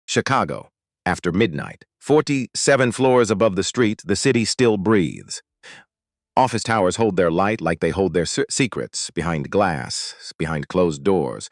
Chicago. After midnight, 47 floors above the street, the city still breathes. Office towers hold their light like they hold their secrets, behind glass, behind closed doors,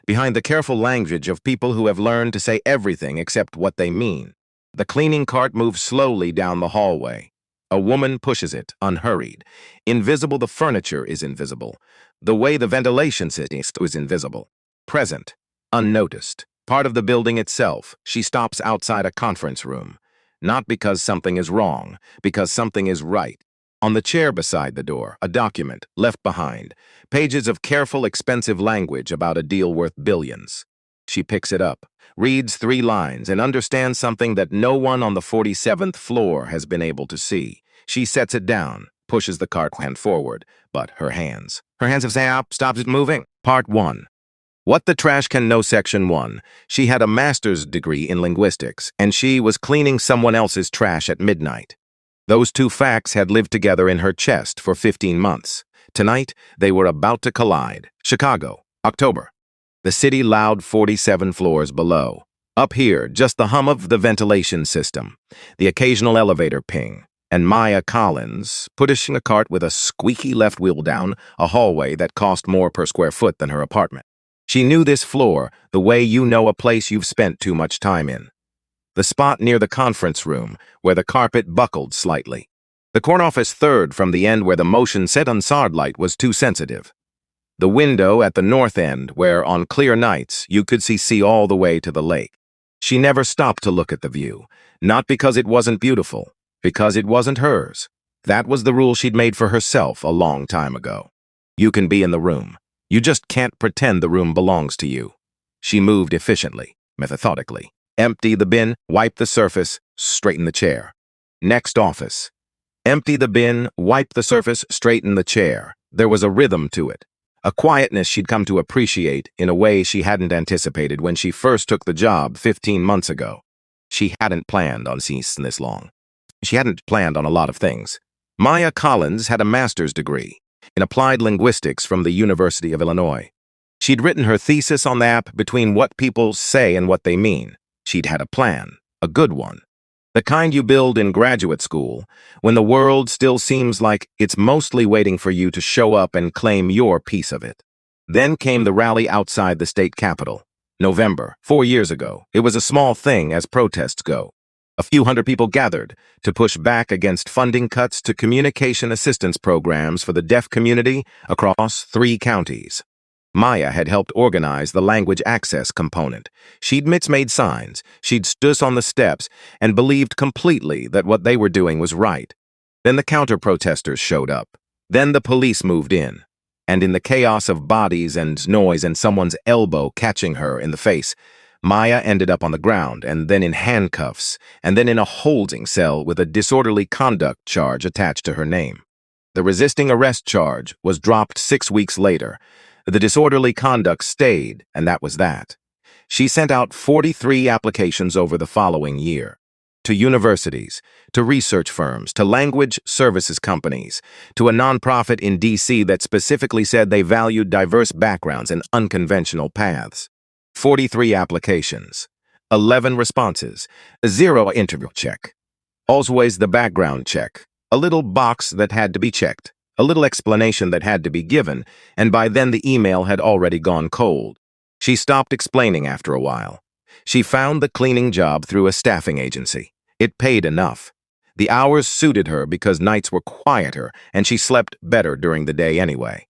behind the careful language of people who have learned to say everything except what they mean. The cleaning cart moves slowly down the hallway. A woman pushes it, unhurried. Invisible, the furniture is invisible. The way the ventilation system is invisible. Present, unnoticed. Part of the building itself. She stops outside a conference room. Not because something is wrong, because something is right. On the chair beside the door, a document, left behind. Pages of careful, expensive language about a deal worth billions. She picks it up, reads 3 lines, and understands something that no one on the 47th floor has been able to see. She sets it down, pushes the cart hand forward, but her hands have stopped it moving. Part 1. What the Trash Can Know, Section 1. She had a master's degree in linguistics, and she was cleaning someone else's trash at midnight. Those 2 facts had lived together in her chest for 15 months. Tonight, they were about to collide. Chicago, October. The city loud 47 floors below. Up here, just the hum of the ventilation system, the occasional elevator ping, and Maya Collins pushing a cart with a squeaky left wheel down a hallway that cost more per square foot than her apartment. She knew this floor the way you know a place you've spent too much time in. The spot near the conference room, where the carpet buckled slightly. The corner office third from the end where the motion set on sard light was too sensitive. The window at the north end where, on clear nights, you could see all the way to the lake. She never stopped to look at the view, not because it wasn't beautiful, because it wasn't hers. That was the rule she'd made for herself a long time ago. You can be in the room. You just can't pretend the room belongs to you. She moved efficiently, methodically. Empty the bin, wipe the surface, straighten the chair. Next office. Empty the bin, wipe the surface, straighten the chair. There was a rhythm to it. A quietness she'd come to appreciate in a way she hadn't anticipated when she first took the job 15 months ago. She hadn't planned on seeing this long. She hadn't planned on a lot of things. Maya Collins had a master's degree in applied linguistics from the University of Illinois. She'd written her thesis on the app between what people say and what they mean. She'd had a plan, a good one. The kind you build in graduate school, when the world still seems like it's mostly waiting for you to show up and claim your piece of it. Then came the rally outside the state capitol. November, 4 years ago. It was a small thing as protests go. A few hundred people gathered to push back against funding cuts to communication assistance programs for the deaf community across 3 counties. Maya had helped organize the language access component. She'd made signs, she'd stood on the steps, and believed completely that what they were doing was right. Then the counter-protesters showed up. Then the police moved in. And in the chaos of bodies and noise and someone's elbow catching her in the face, Maya ended up on the ground, and then in handcuffs, and then in a holding cell with a disorderly conduct charge attached to her name. The resisting arrest charge was dropped 6 weeks later. The disorderly conduct stayed, and that was that. She sent out 43 applications over the following year. To universities, to research firms, to language services companies, to a nonprofit in D.C. that specifically said they valued diverse backgrounds and unconventional paths. 43 applications, 11 responses, 0 interview check. Always the background check, a little box that had to be checked. A little explanation that had to be given, and by then the email had already gone cold. She stopped explaining after a while. She found the cleaning job through a staffing agency. It paid enough. The hours suited her because nights were quieter, and she slept better during the day anyway.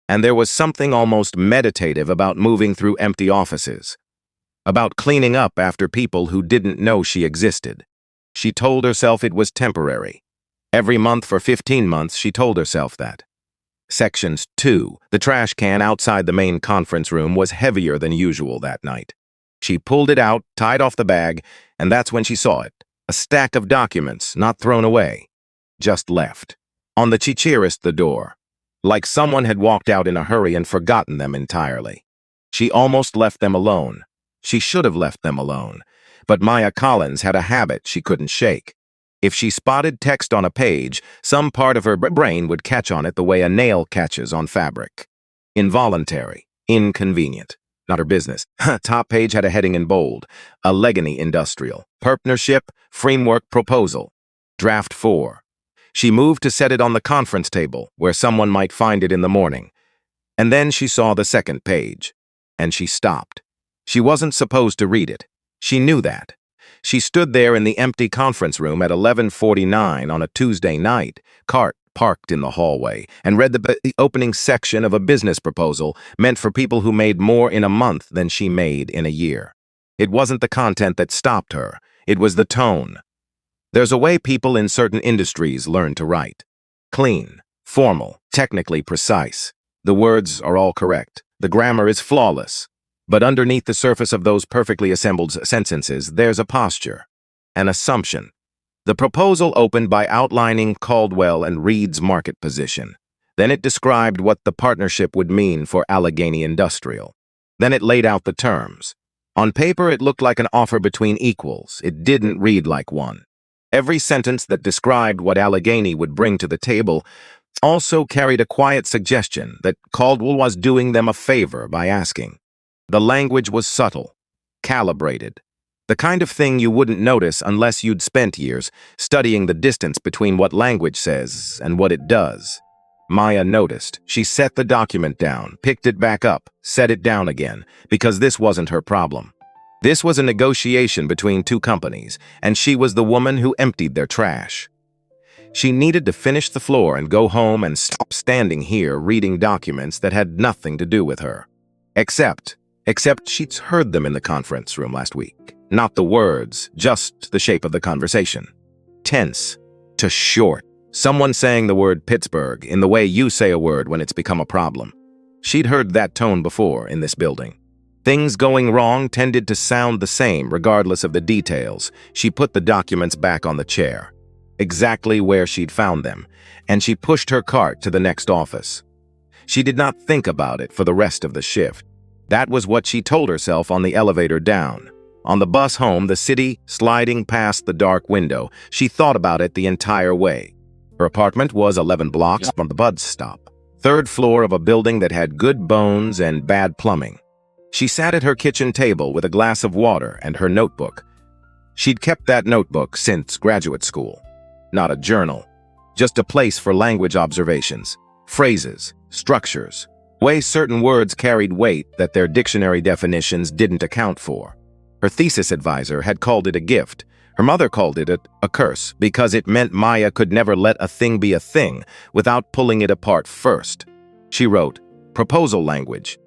And there was something almost meditative about moving through empty offices, about cleaning up after people who didn't know she existed. She told herself it was temporary. Every month for 15 months, she told herself that. Sections 2. The trash can outside the main conference room was heavier than usual that night. She pulled it out, tied off the bag, and that's when she saw it. A stack of documents, not thrown away. Just left. On the chichirist the door. Like someone had walked out in a hurry and forgotten them entirely. She almost left them alone. She should have left them alone. But Maya Collins had a habit she couldn't shake. If she spotted text on a page, some part of her brain would catch on it the way a nail catches on fabric. Involuntary, inconvenient. not her business. Top page had a heading in bold. Allegheny Industrial. Partnership Framework Proposal. Draft 4. She moved to set it on the conference table, where someone might find it in the morning. And then she saw the second page. And she stopped. She wasn't supposed to read it. She knew that. She stood there in the empty conference room at 11:49 on a Tuesday night, cart parked in the hallway, and read the opening section of a business proposal meant for people who made more in a month than she made in a year. It wasn't the content that stopped her. It was the tone. There's a way people in certain industries learn to write. Clean, formal, technically precise. The words are all correct. The grammar is flawless. But underneath the surface of those perfectly assembled sentences, there's a posture, an assumption. The proposal opened by outlining Caldwell and Reed's market position. Then it described what the partnership would mean for Allegheny Industrial. Then it laid out the terms. On paper, it looked like an offer between equals. It didn't read like one. Every sentence that described what Allegheny would bring to the table also carried a quiet suggestion that Caldwell was doing them a favor by asking. The language was subtle, calibrated, the kind of thing you wouldn't notice unless you'd spent years studying the distance between what language says and what it does. Maya noticed. She set the document down, picked it back up, set it down again, because this wasn't her problem. This was a negotiation between two companies, and she was the woman who emptied their trash. She needed to finish the floor and go home and stop standing here reading documents that had nothing to do with her. Except she'd heard them in the conference room last week. Not the words, just the shape of the conversation. Tense to short. Someone saying the word Pittsburgh in the way you say a word when it's become a problem. She'd heard that tone before in this building. Things going wrong tended to sound the same regardless of the details. She put the documents back on the chair, exactly where she'd found them, and she pushed her cart to the next office. She did not think about it for the rest of the shift. That was what she told herself on the elevator down. On the bus home, the city sliding past the dark window, she thought about it the entire way. Her apartment was 11 blocks from the bus stop, third floor of a building that had good bones and bad plumbing. She sat at her kitchen table with a glass of water and her notebook. She'd kept that notebook since graduate school. Not a journal, just a place for language observations, phrases, structures, ways certain words carried weight that their dictionary definitions didn't account for. Her thesis advisor had called it a gift. Her mother called it a curse because it meant Maya could never let a thing be a thing without pulling it apart first. She wrote, proposal language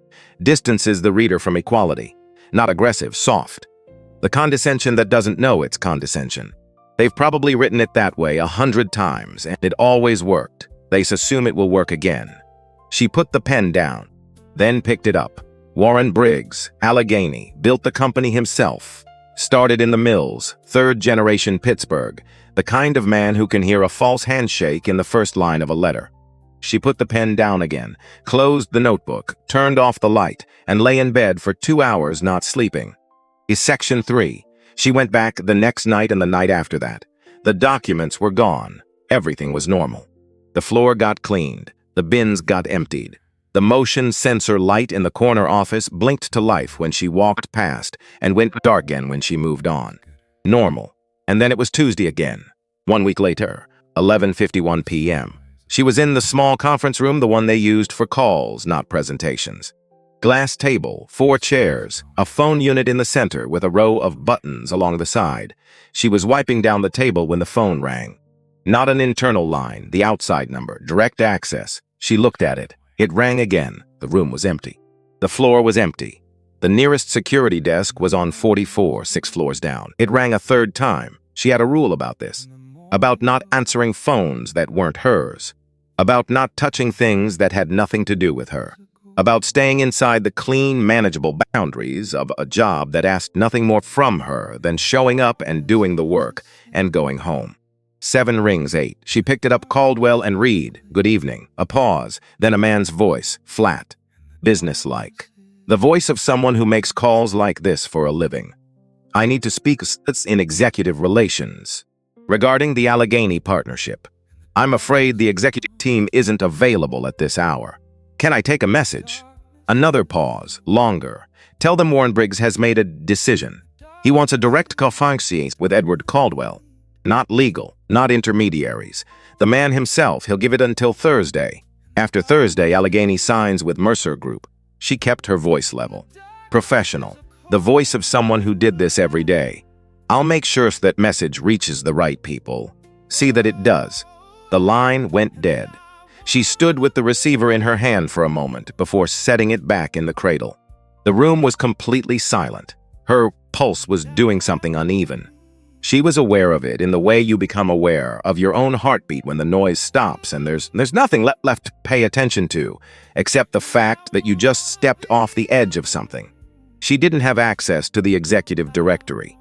distances the reader from equality, not aggressive, soft. The condescension that doesn't know it's condescension. They've probably written it that way 100 times, and it always worked. They assume it will work again. She put the pen down, then picked it up. Warren Briggs, Allegheny, built the company himself. Started in the mills, third-generation Pittsburgh, the kind of man who can hear a false handshake in the first line of a letter. She put the pen down again, closed the notebook, turned off the light, and lay in bed for 2 hours not sleeping. Section 3. She went back the next night and the night after that. The documents were gone. Everything was normal. The floor got cleaned. The bins got emptied. The motion sensor light in the corner office blinked to life when she walked past and went dark again when she moved on. Normal. And then it was Tuesday again. 1 week later, 11:51 p.m. She was in the small conference room, the one they used for calls, not presentations. Glass table, 4 chairs, a phone unit in the center with a row of buttons along the side. She was wiping down the table when the phone rang. Not an internal line, the outside number, direct access. She looked at it. It rang again. The room was empty. The floor was empty. The nearest security desk was on 44, 6 floors down. It rang a third time. She had a rule about this. About not answering phones that weren't hers. About not touching things that had nothing to do with her. About staying inside the clean, manageable boundaries of a job that asked nothing more from her than showing up and doing the work and going home. 7 rings, 8. She picked it up. Caldwell and Reed. Good evening. A pause. Then a man's voice. Flat. Businesslike. The voice of someone who makes calls like this for a living. I need to speak in executive relations. Regarding the Allegheny partnership. I'm afraid the executive team isn't available at this hour. Can I take a message? Another pause. Longer. Tell them Warren Briggs has made a decision. He wants a direct conference with Edward Caldwell. Not legal, not intermediaries. The man himself, he'll give it until Thursday. After Thursday, Allegheny signs with Mercer Group. She kept her voice level. Professional. The voice of someone who did this every day. I'll make sure that message reaches the right people. See that it does. The line went dead. She stood with the receiver in her hand for a moment before setting it back in the cradle. The room was completely silent. Her pulse was doing something uneven. She was aware of it in the way you become aware of your own heartbeat when the noise stops and there's nothing left to pay attention to, except the fact that you just stepped off the edge of something. She didn't have access to the executive directory.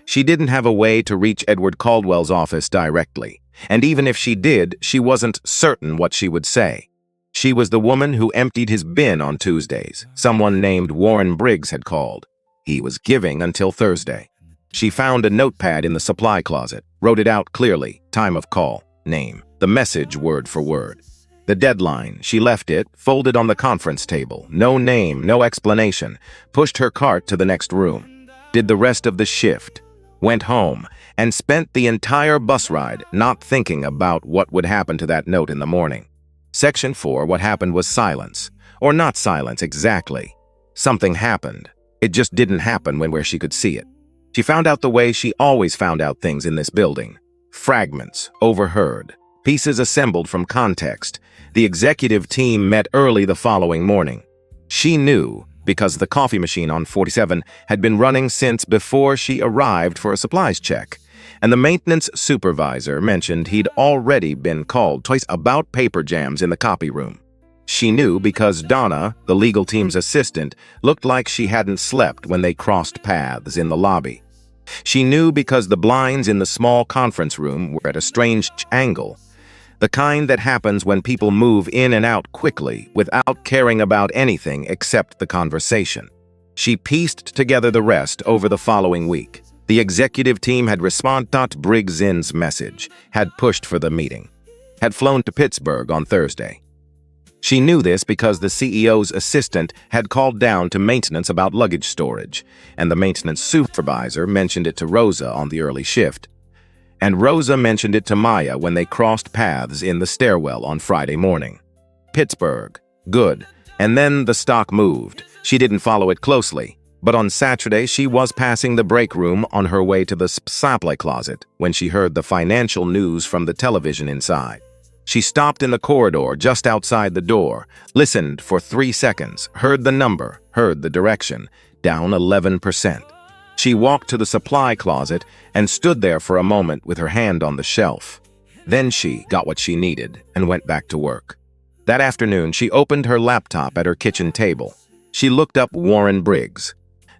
She didn't have a way to reach Edward Caldwell's office directly. And even if she did, she wasn't certain what she would say. She was the woman who emptied his bin on Tuesdays. Someone named Warren Briggs had called. He was giving until Thursday. She found a notepad in the supply closet, wrote it out clearly, time of call, name, the message word for word. The deadline, she left it, folded on the conference table, no name, no explanation, pushed her cart to the next room, did the rest of the shift, went home, and spent the entire bus ride not thinking about what would happen to that note in the morning. Section 4, what happened was silence. Or not silence, exactly. Something happened. It just didn't happen where she could see it. She found out the way she always found out things in this building. Fragments, overheard, pieces assembled from context. The executive team met early the following morning. She knew, because the coffee machine on 47 had been running since before she arrived for a supplies check, and the maintenance supervisor mentioned he'd already been called twice about paper jams in the copy room. She knew because Donna, the legal team's assistant, looked like she hadn't slept when they crossed paths in the lobby. She knew because the blinds in the small conference room were at a strange angle, the kind that happens when people move in and out quickly without caring about anything except the conversation. She pieced together the rest over the following week. The executive team had responded to Briggs' message, had pushed for the meeting, had flown to Pittsburgh on Thursday. She knew this because the CEO's assistant had called down to maintenance about luggage storage, and the maintenance supervisor mentioned it to Rosa on the early shift. And Rosa mentioned it to Maya when they crossed paths in the stairwell on Friday morning. Pittsburgh. Good. And then the stock moved. She didn't follow it closely, but on Saturday she was passing the break room on her way to the supply closet when she heard the financial news from the television inside. She stopped in the corridor just outside the door, listened for 3 seconds, heard the number, heard the direction, down 11%. She walked to the supply closet and stood there for a moment with her hand on the shelf. Then she got what she needed and went back to work. That afternoon, she opened her laptop at her kitchen table. She looked up Warren Briggs.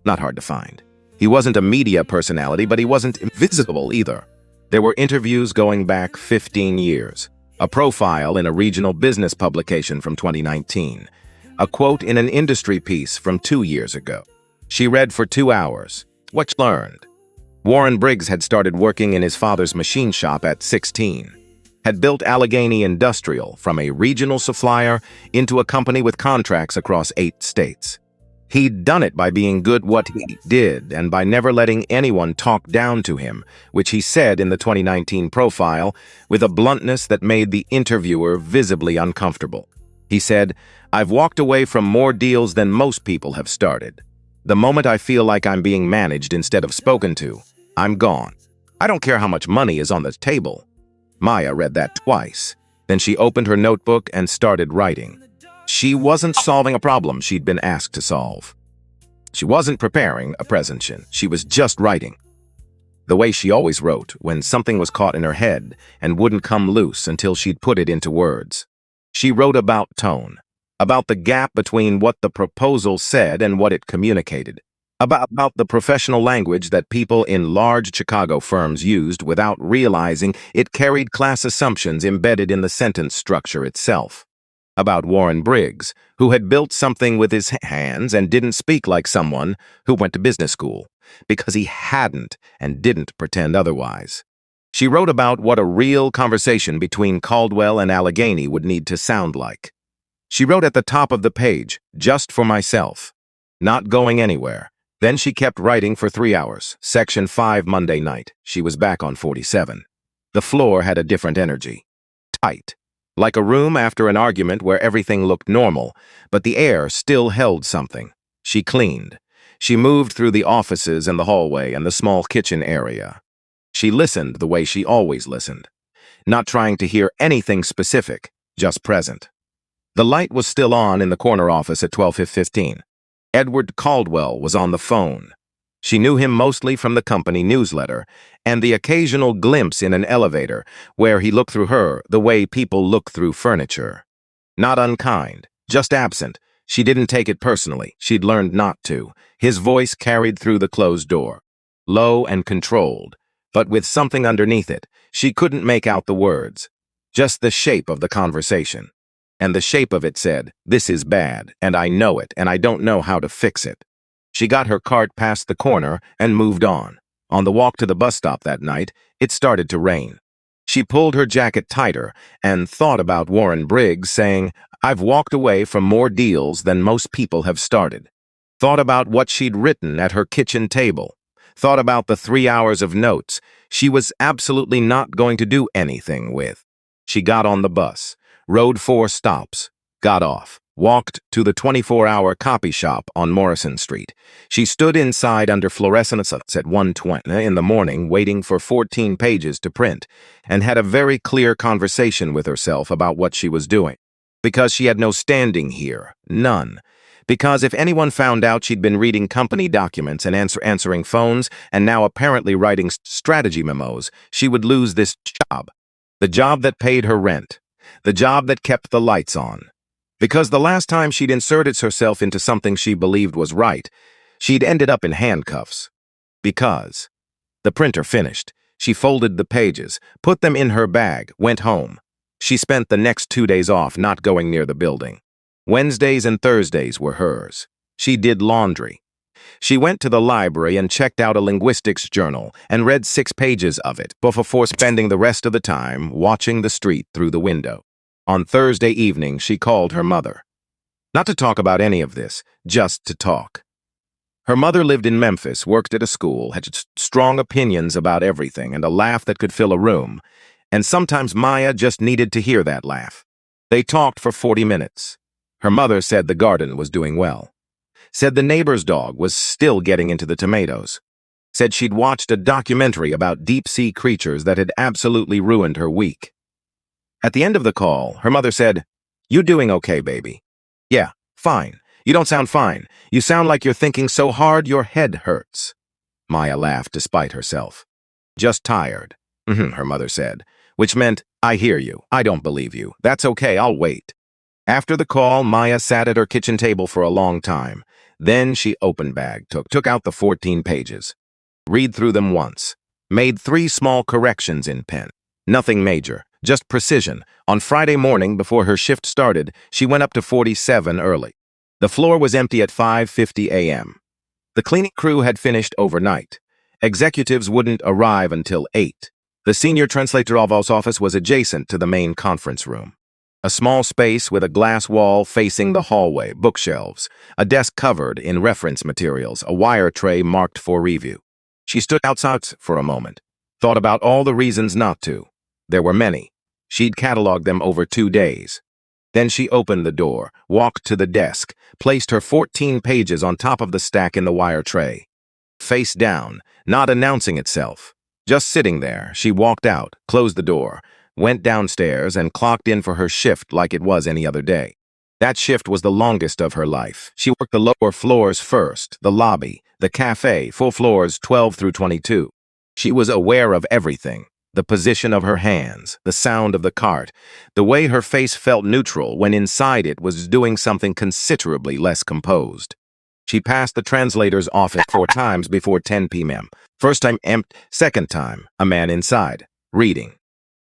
Not hard to find. He wasn't a media personality, but he wasn't invisible either. There were interviews going back 15 years. A profile in a regional business publication from 2019. A quote in an industry piece from 2 years ago. She read for 2 hours. What she learned. Warren Briggs had started working in his father's machine shop at 16. Had built Allegheny Industrial from a regional supplier into a company with contracts across 8 states. He'd done it by being good what he did and by never letting anyone talk down to him, which he said in the 2019 profile with a bluntness that made the interviewer visibly uncomfortable. He said, "I've walked away from more deals than most people have started. The moment I feel like I'm being managed instead of spoken to, I'm gone. I don't care how much money is on the table." Maya read that twice. Then she opened her notebook and started writing. She wasn't solving a problem she'd been asked to solve. She wasn't preparing a presentation. She was just writing. The way she always wrote, when something was caught in her head and wouldn't come loose until she'd put it into words. She wrote about tone, about the gap between what the proposal said and what it communicated, about the professional language that people in large Chicago firms used without realizing it carried class assumptions embedded in the sentence structure itself. About Warren Briggs, who had built something with his hands and didn't speak like someone who went to business school, because he hadn't and didn't pretend otherwise. She wrote about what a real conversation between Caldwell and Allegheny would need to sound like. She wrote at the top of the page, "Just for myself." not going anywhere. Then she kept writing for 3 hours. Section 5 Monday night. She was back on 47. The floor had a different energy. Tight. Like a room after an argument where everything looked normal, but the air still held something. She cleaned. She moved through the offices and the hallway and the small kitchen area. She listened the way she always listened, not trying to hear anything specific, just present. The light was still on in the corner office at 12:15. Edward Caldwell was on the phone. She knew him mostly from the company newsletter and the occasional glimpse in an elevator where he looked through her the way people look through furniture. Not unkind, just absent. She didn't take it personally. She'd learned not to. His voice carried through the closed door, low and controlled, but with something underneath it. She couldn't make out the words, just the shape of the conversation. And the shape of it said, "This is bad, and I know it, and I don't know how to fix it." She got her cart past the corner and moved on. On the walk to the bus stop that night, it started to rain. She pulled her jacket tighter and thought about Warren Briggs saying, "I've walked away from more deals than most people have started." Thought about what she'd written at her kitchen table. Thought about the 3 hours of notes she was absolutely not going to do anything with. She got on the bus, rode 4 stops, got off, walked to the 24-hour copy shop on Morrison Street. She stood inside under fluorescent lights at 1:20 in the morning waiting for 14 pages to print, and had a very clear conversation with herself about what she was doing. Because she had no standing here, none. Because if anyone found out she'd been reading company documents and answering phones and now apparently writing strategy memos, she would lose this job. The job that paid her rent. The job that kept the lights on. Because the last time she'd inserted herself into something she believed was right, she'd ended up in handcuffs. Because. The printer finished. She folded the pages, put them in her bag, went home. She spent the next 2 days off not going near the building. Wednesdays and Thursdays were hers. She did laundry. She went to the library and checked out a linguistics journal and read 6 pages of it before spending the rest of the time watching the street through the window. On Thursday evening, she called her mother. Not to talk about any of this, just to talk. Her mother lived in Memphis, worked at a school, had strong opinions about everything, and a laugh that could fill a room. And sometimes Maya just needed to hear that laugh. They talked for 40 minutes. Her mother said the garden was doing well. Said the neighbor's dog was still getting into the tomatoes. Said she'd watched a documentary about deep-sea creatures that had absolutely ruined her week. At the end of the call, her mother said, "You doing okay, baby?" "Yeah, fine. You don't sound fine. You sound like you're thinking so hard your head hurts." Maya laughed despite herself. "Just tired," her mother said, which meant, "I hear you. I don't believe you. That's okay, I'll wait." After the call, Maya sat at her kitchen table for a long time. Then she took out the 14 pages. Read through them once. Made 3 small corrections in pen. Nothing major, just precision. On Friday morning, before her shift started, she went up to 47 early. The floor was empty at 5:50 a.m. The cleaning crew had finished overnight. Executives wouldn't arrive until 8. The senior translator of our office was adjacent to the main conference room. A small space with a glass wall facing the hallway, bookshelves, a desk covered in reference materials, a wire tray marked for review. She stood outside for a moment, thought about all the reasons not to. There were many. She'd cataloged them over 2 days. Then she opened the door, walked to the desk, placed her 14 pages on top of the stack in the wire tray. Face down, not announcing itself. Just sitting there, she walked out, closed the door, went downstairs and clocked in for her shift like it was any other day. That shift was the longest of her life. She worked the lower floors first, the lobby, the cafe, full floors 12 through 22. She was aware of everything, the position of her hands, the sound of the cart, the way her face felt neutral when inside it was doing something considerably less composed. She passed the translator's office 4 times before 10 p.m. First time empty, second time, a man inside, reading.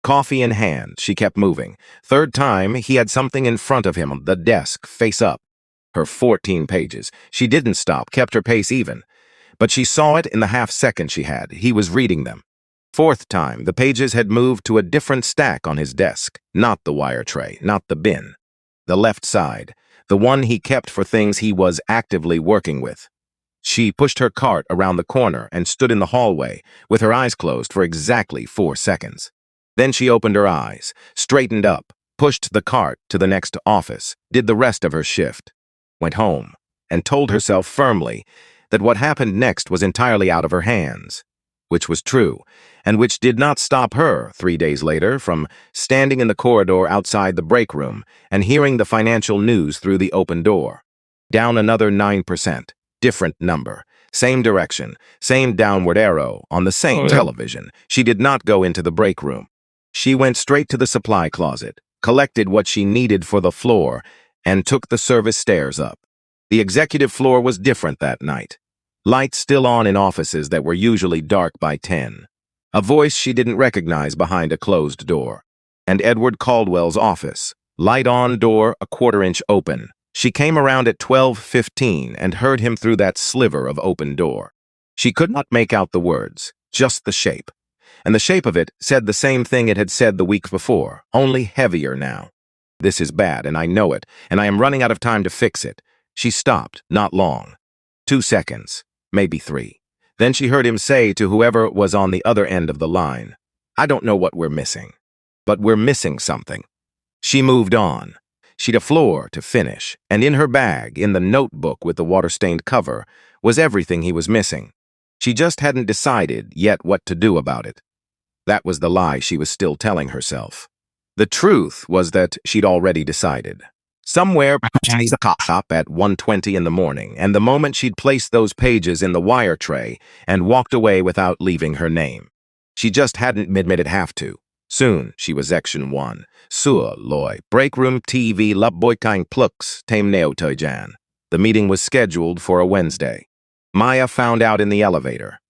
Coffee in hand, she kept moving. Third time, he had something in front of him on the desk, face up. Her 14 pages. She didn't stop, kept her pace even. But she saw it in the half second she had. He was reading them. Fourth time, the pages had moved to a different stack on his desk. Not the wire tray, not the bin. The left side. the one he kept for things he was actively working with. She pushed her cart around the corner and stood in the hallway, with her eyes closed for exactly 4 seconds. Then she opened her eyes, straightened up, pushed the cart to the next office, did the rest of her shift, went home, and told herself firmly that what happened next was entirely out of her hands, which was true, and which did not stop her, 3 days later, from standing in the corridor outside the break room and hearing the financial news through the open door. Down another 9%. Different number, same direction, same downward arrow on the same television. She did not go into the break room. She went straight to the supply closet, collected what she needed for the floor, and took the service stairs up. The executive floor was different that night. Lights still on in offices that were usually dark by 10. A voice she didn't recognize behind a closed door. And Edward Caldwell's office. Light on, door a quarter-inch open. She came around at 12:15 and heard him through that sliver of open door. She could not make out the words, just the shape. And the shape of it said the same thing it had said the week before, only heavier now. This is bad, and I know it, and I am running out of time to fix it. She stopped, not long. 2 seconds, maybe 3. Then she heard him say to whoever was on the other end of the line, "I don't know what we're missing, but we're missing something." She moved on. She'd a floor to finish, and in her bag, in the notebook with the water-stained cover, was everything he was missing. She just hadn't decided yet what to do about it. That was the lie she was still telling herself. The truth was that she'd already decided. Somewhere she's a cop at 1:20 in the morning, and the moment she'd placed those pages in the wire tray and walked away without leaving her name. She just hadn't admitted have to. Soon, she was Section 1. Sur loy, break room TV lap boykaing plux, tame neotojan. The meeting was scheduled for a Wednesday. Maya found out in the elevator.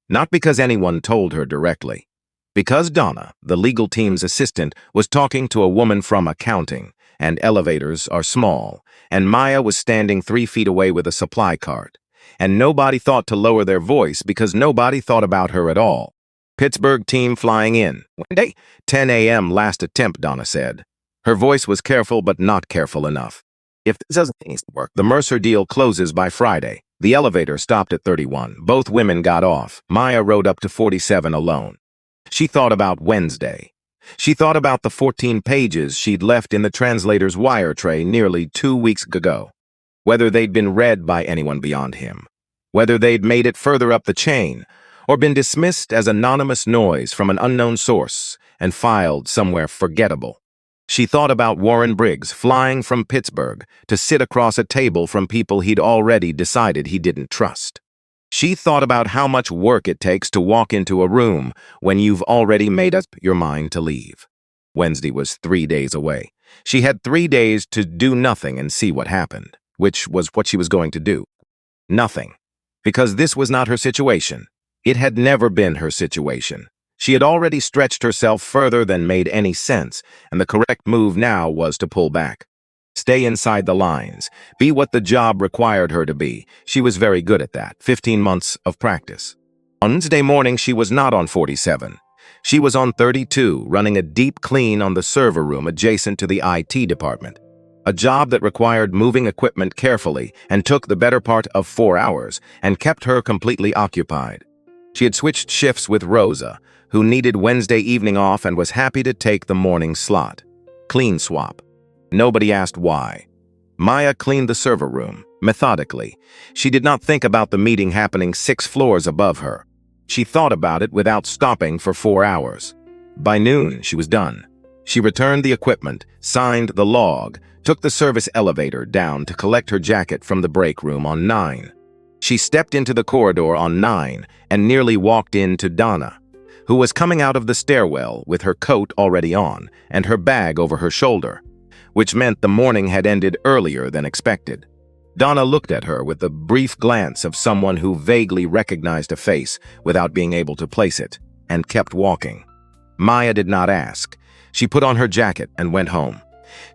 Not because anyone told her directly. Because Donna, the legal team's assistant, was talking to a woman from accounting, and elevators are small, and Maya was standing 3 feet away with a supply cart. And nobody thought to lower their voice because nobody thought about her at all. Pittsburgh team flying in. Wednesday, 10 a.m. last attempt, Donna said. Her voice was careful but not careful enough. If this doesn't work, the Mercer deal closes by Friday. The elevator stopped at 31. Both women got off. Maya rode up to 47 alone. She thought about Wednesday. She thought about the 14 pages she'd left in the translator's wire tray nearly 2 weeks ago. Whether they'd been read by anyone beyond him. Whether they'd made it further up the chain, or been dismissed as anonymous noise from an unknown source and filed somewhere forgettable. She thought about Warren Briggs flying from Pittsburgh to sit across a table from people he'd already decided he didn't trust. She thought about how much work it takes to walk into a room when you've already made up your mind to leave. Wednesday was 3 days away. She had 3 days to do nothing and see what happened, which was what she was going to do. Nothing. Because this was not her situation. It had never been her situation. She had already stretched herself further than made any sense, and the correct move now was to pull back. Stay inside the lines. Be what the job required her to be. She was very good at that. 15 months of practice. On Wednesday morning, she was not on 47. She was on 32, running a deep clean on the server room adjacent to the IT department. A job that required moving equipment carefully and took the better part of 4 hours and kept her completely occupied. She had switched shifts with Rosa, who needed Wednesday evening off and was happy to take the morning slot. Clean swap. Nobody asked why. Maya cleaned the server room, methodically. She did not think about the meeting happening 6 floors above her. She thought about it without stopping for 4 hours. By noon, she was done. She returned the equipment, signed the log, took the service elevator down to collect her jacket from the break room on 9. She stepped into the corridor on 9 and nearly walked into Donna, who was coming out of the stairwell with her coat already on and her bag over her shoulder, which meant the morning had ended earlier than expected. Donna looked at her with the brief glance of someone who vaguely recognized a face without being able to place it, and kept walking. Maya did not ask. She put on her jacket and went home.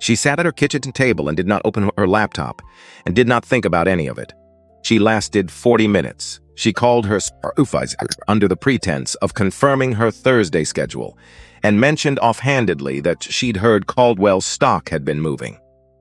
She sat at her kitchen table and did not open her laptop, and did not think about any of it. She lasted 40 minutes. She called her supervisor under the pretense of confirming her Thursday schedule, and mentioned offhandedly that she'd heard Caldwell's stock had been moving.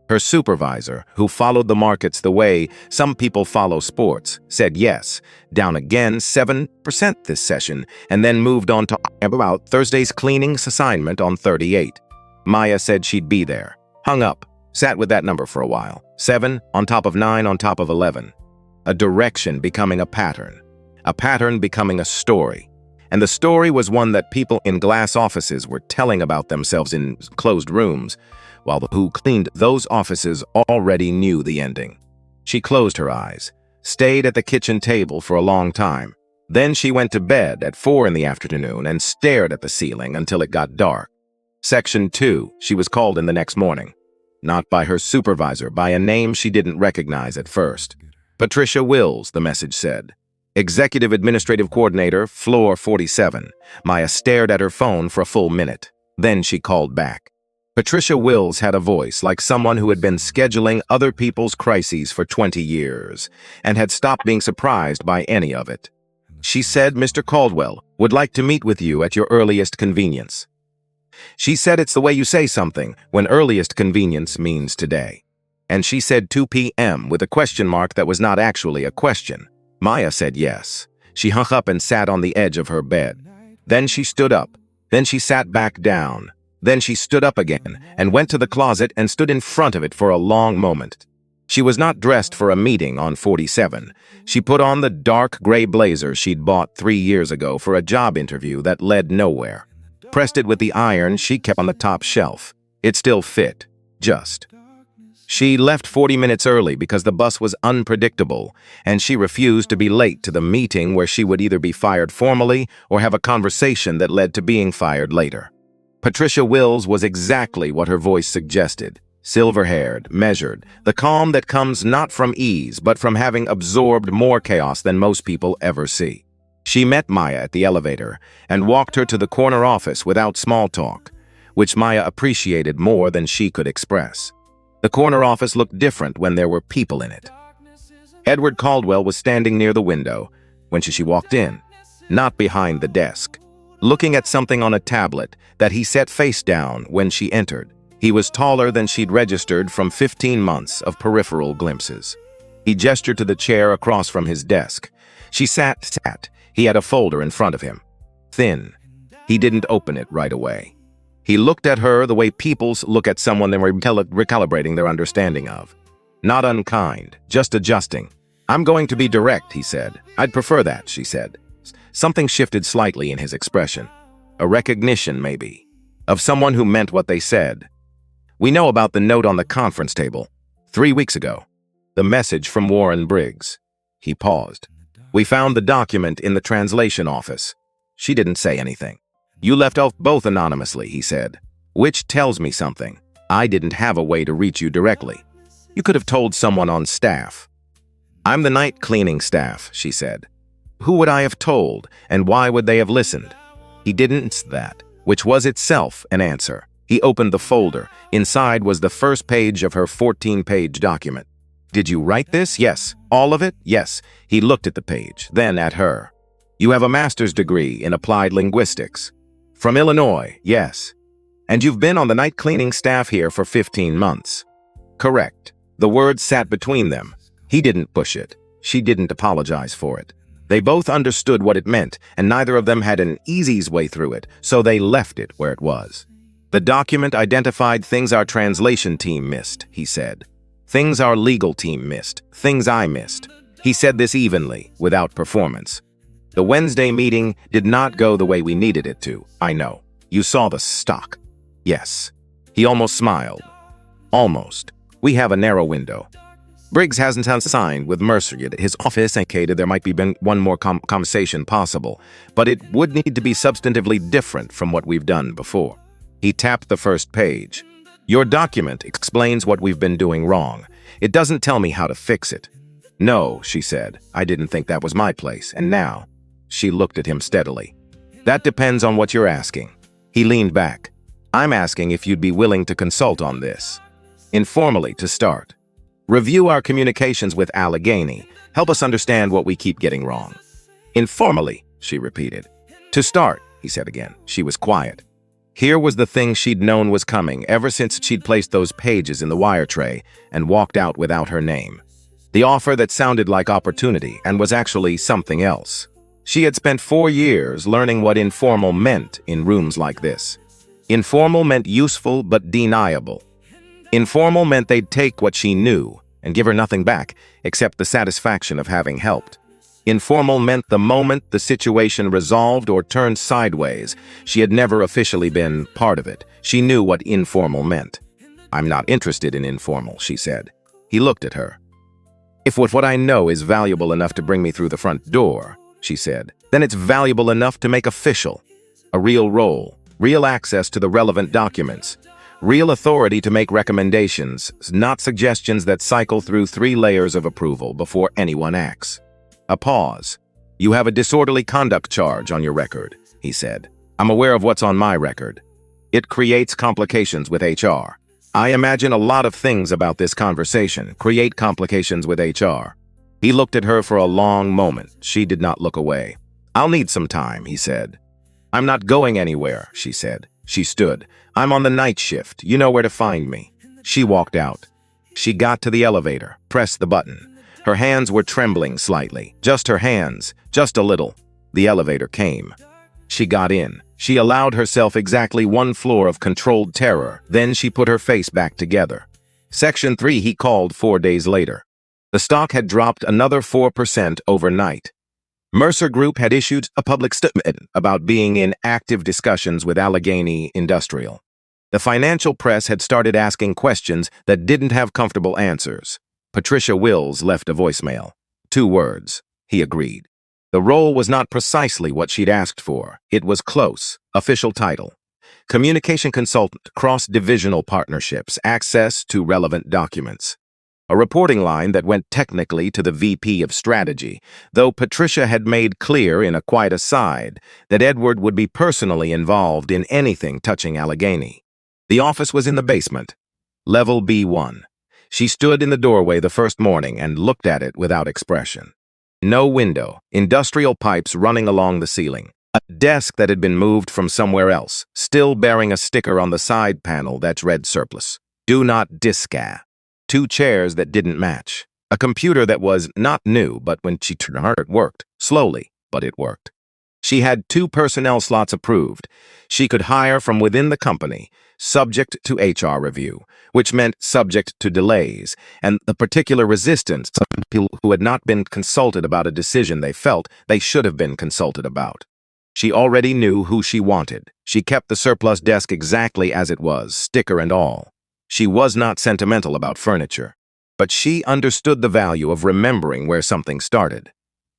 Her supervisor, who followed the markets the way some people follow sports, said yes, down again 7% this session, and then moved on to about Thursday's cleaning assignment on 38. Maya said she'd be there. Hung up. Sat with that number for a while. 7 on top of 9 on top of 11. A direction becoming a pattern becoming a story. And the story was one that people in glass offices were telling about themselves in closed rooms, while the who cleaned those offices already knew the ending. She closed her eyes, stayed at the kitchen table for a long time. Then she went to bed at 4 in the afternoon and stared at the ceiling until it got dark. Section 2, she was called in the next morning. Not by her supervisor, by a name she didn't recognize at first. Patricia Wills, the message said. Executive Administrative Coordinator, floor 47. Maya stared at her phone for a full minute. Then she called back. Patricia Wills had a voice like someone who had been scheduling other people's crises for 20 years and had stopped being surprised by any of it. She said Mr. Caldwell would like to meet with you at your earliest convenience. She said it's the way you say something when earliest convenience means today. And she said 2 p.m. with a question mark that was not actually a question. Maya said yes. She hung up and sat on the edge of her bed. Then she stood up. Then she sat back down. Then she stood up again and went to the closet and stood in front of it for a long moment. She was not dressed for a meeting on 47. She put on the dark gray blazer she'd bought 3 years ago for a job interview that led nowhere. Pressed it with the iron she kept on the top shelf. It still fit. Just. She left 40 minutes early because the bus was unpredictable, and she refused to be late to the meeting where she would either be fired formally or have a conversation that led to being fired later. Patricia Wills was exactly what her voice suggested. Silver-haired, measured, the calm that comes not from ease but from having absorbed more chaos than most people ever see. She met Maya at the elevator and walked her to the corner office without small talk, which Maya appreciated more than she could express. The corner office looked different when there were people in it. Edward Caldwell was standing near the window when she walked in, not behind the desk, looking at something on a tablet that he set face down when she entered. He was taller than she'd registered from 15 months of peripheral glimpses. He gestured to the chair across from his desk. She sat. He had a folder in front of him. Thin. He didn't open it right away. He looked at her the way peoples look at someone they were recalibrating their understanding of. Not unkind, just adjusting. I'm going to be direct, he said. I'd prefer that, she said. Something shifted slightly in his expression. A recognition, maybe, of someone who meant what they said. We know about the note on the conference table. 3 weeks ago. The message from Warren Briggs. He paused. We found the document in the translation office. She didn't say anything. You left off both anonymously, he said, which tells me something. I didn't have a way to reach you directly. You could have told someone on staff. I'm the night cleaning staff, she said. Who would I have told, and why would they have listened? He didn't that, which was itself an answer. He opened the folder. Inside was the first page of her 14-page document. Did you write this? Yes. All of it? Yes. He looked at the page, then at her. You have a master's degree in applied linguistics. From Illinois, yes. And you've been on the night cleaning staff here for 15 months. Correct. The words sat between them. He didn't push it. She didn't apologize for it. They both understood what it meant, and neither of them had an easy way through it, so they left it where it was. The document identified things our translation team missed, he said. Things our legal team missed. Things I missed. He said this evenly, without performance. The Wednesday meeting did not go the way we needed it to, I know. You saw the stock. Yes. He almost smiled. Almost. We have a narrow window. Briggs hasn't signed with Mercer yet. His office indicated there might be one more conversation possible, but it would need to be substantively different from what we've done before. He tapped the first page. Your document explains what we've been doing wrong. It doesn't tell me how to fix it. No, she said. I didn't think that was my place, and now... She looked at him steadily. That depends on what you're asking. He leaned back. I'm asking if you'd be willing to consult on this. Informally, to start. Review our communications with Allegheny. Help us understand what we keep getting wrong. Informally, she repeated. To start, he said again. She was quiet. Here was the thing she'd known was coming ever since she'd placed those pages in the wire tray and walked out without her name. The offer that sounded like opportunity and was actually something else. She had spent 4 years learning what informal meant in rooms like this. Informal meant useful but deniable. Informal meant they'd take what she knew and give her nothing back except the satisfaction of having helped. Informal meant the moment the situation resolved or turned sideways, she had never officially been part of it. She knew what informal meant. "I'm not interested in informal," she said. He looked at her. "If what I know is valuable enough to bring me through the front door," she said, "then it's valuable enough to make official. A real role, real access to the relevant documents, real authority to make recommendations, not suggestions that cycle through 3 layers of approval before anyone acts." A pause. "You have a disorderly conduct charge on your record," he said. "I'm aware of what's on my record. It creates complications with HR. I imagine a lot of things about this conversation create complications with HR." He looked at her for a long moment. She did not look away. "I'll need some time," he said. "I'm not going anywhere," she said. She stood. "I'm on the night shift. You know where to find me." She walked out. She got to the elevator, pressed the button. Her hands were trembling slightly. Just her hands, just a little. The elevator came. She got in. She allowed herself exactly 1 floor of controlled terror. Then she put her face back together. Section 3 he called 4 days later. The stock had dropped another 4% overnight. Mercer Group had issued a public statement about being in active discussions with Allegheny Industrial. The financial press had started asking questions that didn't have comfortable answers. Patricia Wills left a voicemail. 2 words. He agreed. The role was not precisely what she'd asked for. It was close. Official title: Communication Consultant, Cross-Divisional Partnerships, Access to Relevant Documents. A reporting line that went technically to the VP of Strategy, though Patricia had made clear in a quiet aside that Edward would be personally involved in anything touching Allegheny. The office was in the basement. Level B1. She stood in the doorway the first morning and looked at it without expression. No window, industrial pipes running along the ceiling. A desk that had been moved from somewhere else, still bearing a sticker on the side panel that read surplus. Do not disca. 2 chairs that didn't match. A computer that was not new, but when she turned on it worked. Slowly, but it worked. She had 2 personnel slots approved. She could hire from within the company, subject to HR review, which meant subject to delays, and the particular resistance of people who had not been consulted about a decision they felt they should have been consulted about. She already knew who she wanted. She kept the surplus desk exactly as it was, sticker and all. She was not sentimental about furniture, but she understood the value of remembering where something started.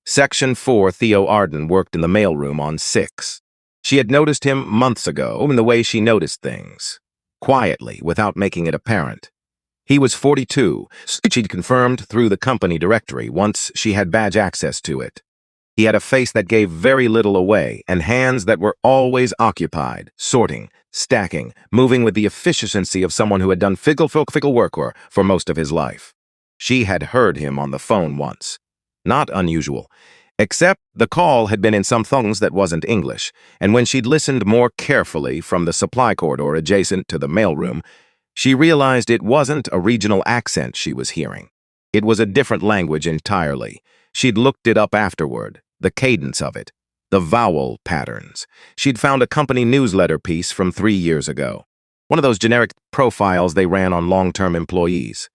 Section 4, Theo Arden worked in the mailroom on 6. She had noticed him months ago in the way she noticed things, quietly, without making it apparent. He was 42, she'd confirmed through the company directory once she had badge access to it. He had a face that gave very little away and hands that were always occupied, sorting, stacking, moving with the efficiency of someone who had done fickle work for most of his life. She had heard him on the phone once. Not unusual. Except the call had been in some tongues that wasn't English, and when she'd listened more carefully from the supply corridor adjacent to the mailroom, she realized it wasn't a regional accent she was hearing. It was a different language entirely. She'd looked it up afterward, the cadence of it, the vowel patterns. She'd found a company newsletter piece from 3 years ago, one of those generic profiles they ran on long-term employees.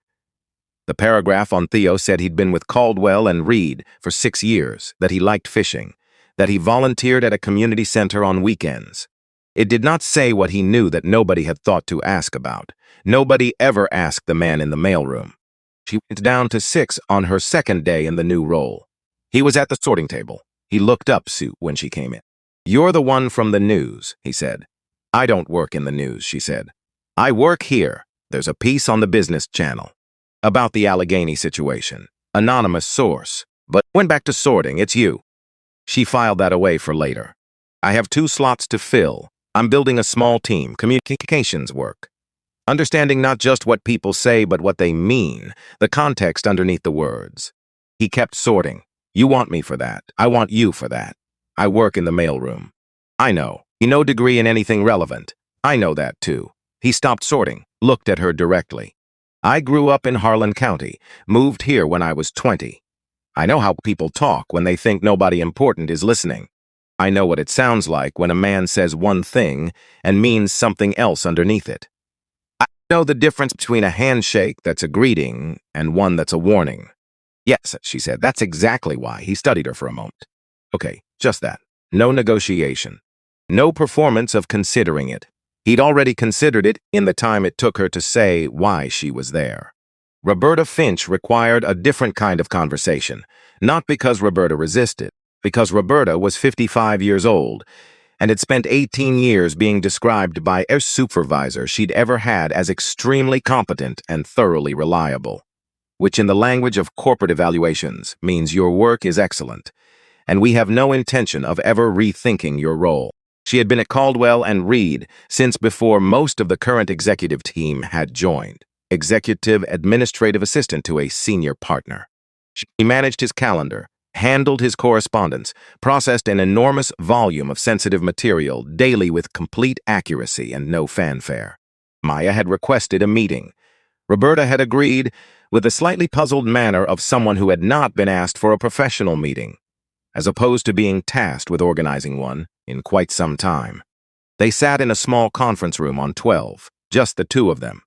The paragraph on Theo said he'd been with Caldwell and Reed for 6 years, that he liked fishing, that he volunteered at a community center on weekends. It did not say what he knew that nobody had thought to ask about. Nobody ever asked the man in the mailroom. She went down to 6 on her 2nd day in the new role. He was at the sorting table. He looked up Sue when she came in. "You're the one from the news," he said. "I don't work in the news," she said. "I work here. There's a piece on the business channel about the Allegheny situation. Anonymous source. But went back to sorting. It's you." She filed that away for later. "I have 2 slots to fill. I'm building a small team, communications work. Understanding not just what people say, but what they mean, the context underneath the words." He kept sorting. "You want me for that. I want you for that. I work in the mailroom. I know. No degree in anything relevant. I know that, too. He stopped sorting, looked at her directly. I grew up in Harlan County, moved here when I was 20. I know how people talk when they think nobody important is listening. I know what it sounds like when a man says one thing and means something else underneath it. I know the difference between a handshake that's a greeting and one that's a warning. Yes, she said, that's exactly why. He studied her for a moment. Okay, just that. No negotiation. No performance of considering it. He'd already considered it in the time it took her to say why she was there. Roberta Finch required a different kind of conversation, not because Roberta resisted, because Roberta was 55 years old and had spent 18 years being described by every supervisor she'd ever had as extremely competent and thoroughly reliable, which in the language of corporate evaluations means your work is excellent, and we have no intention of ever rethinking your role. She had been at Caldwell and Reed since before most of the current executive team had joined, executive administrative assistant to a senior partner. She managed his calendar, handled his correspondence, processed an enormous volume of sensitive material daily with complete accuracy and no fanfare. Maya had requested a meeting. Roberta had agreed with the slightly puzzled manner of someone who had not been asked for a professional meeting, as opposed to being tasked with organizing one in quite some time. They sat in a small conference room on 12, just the two of them.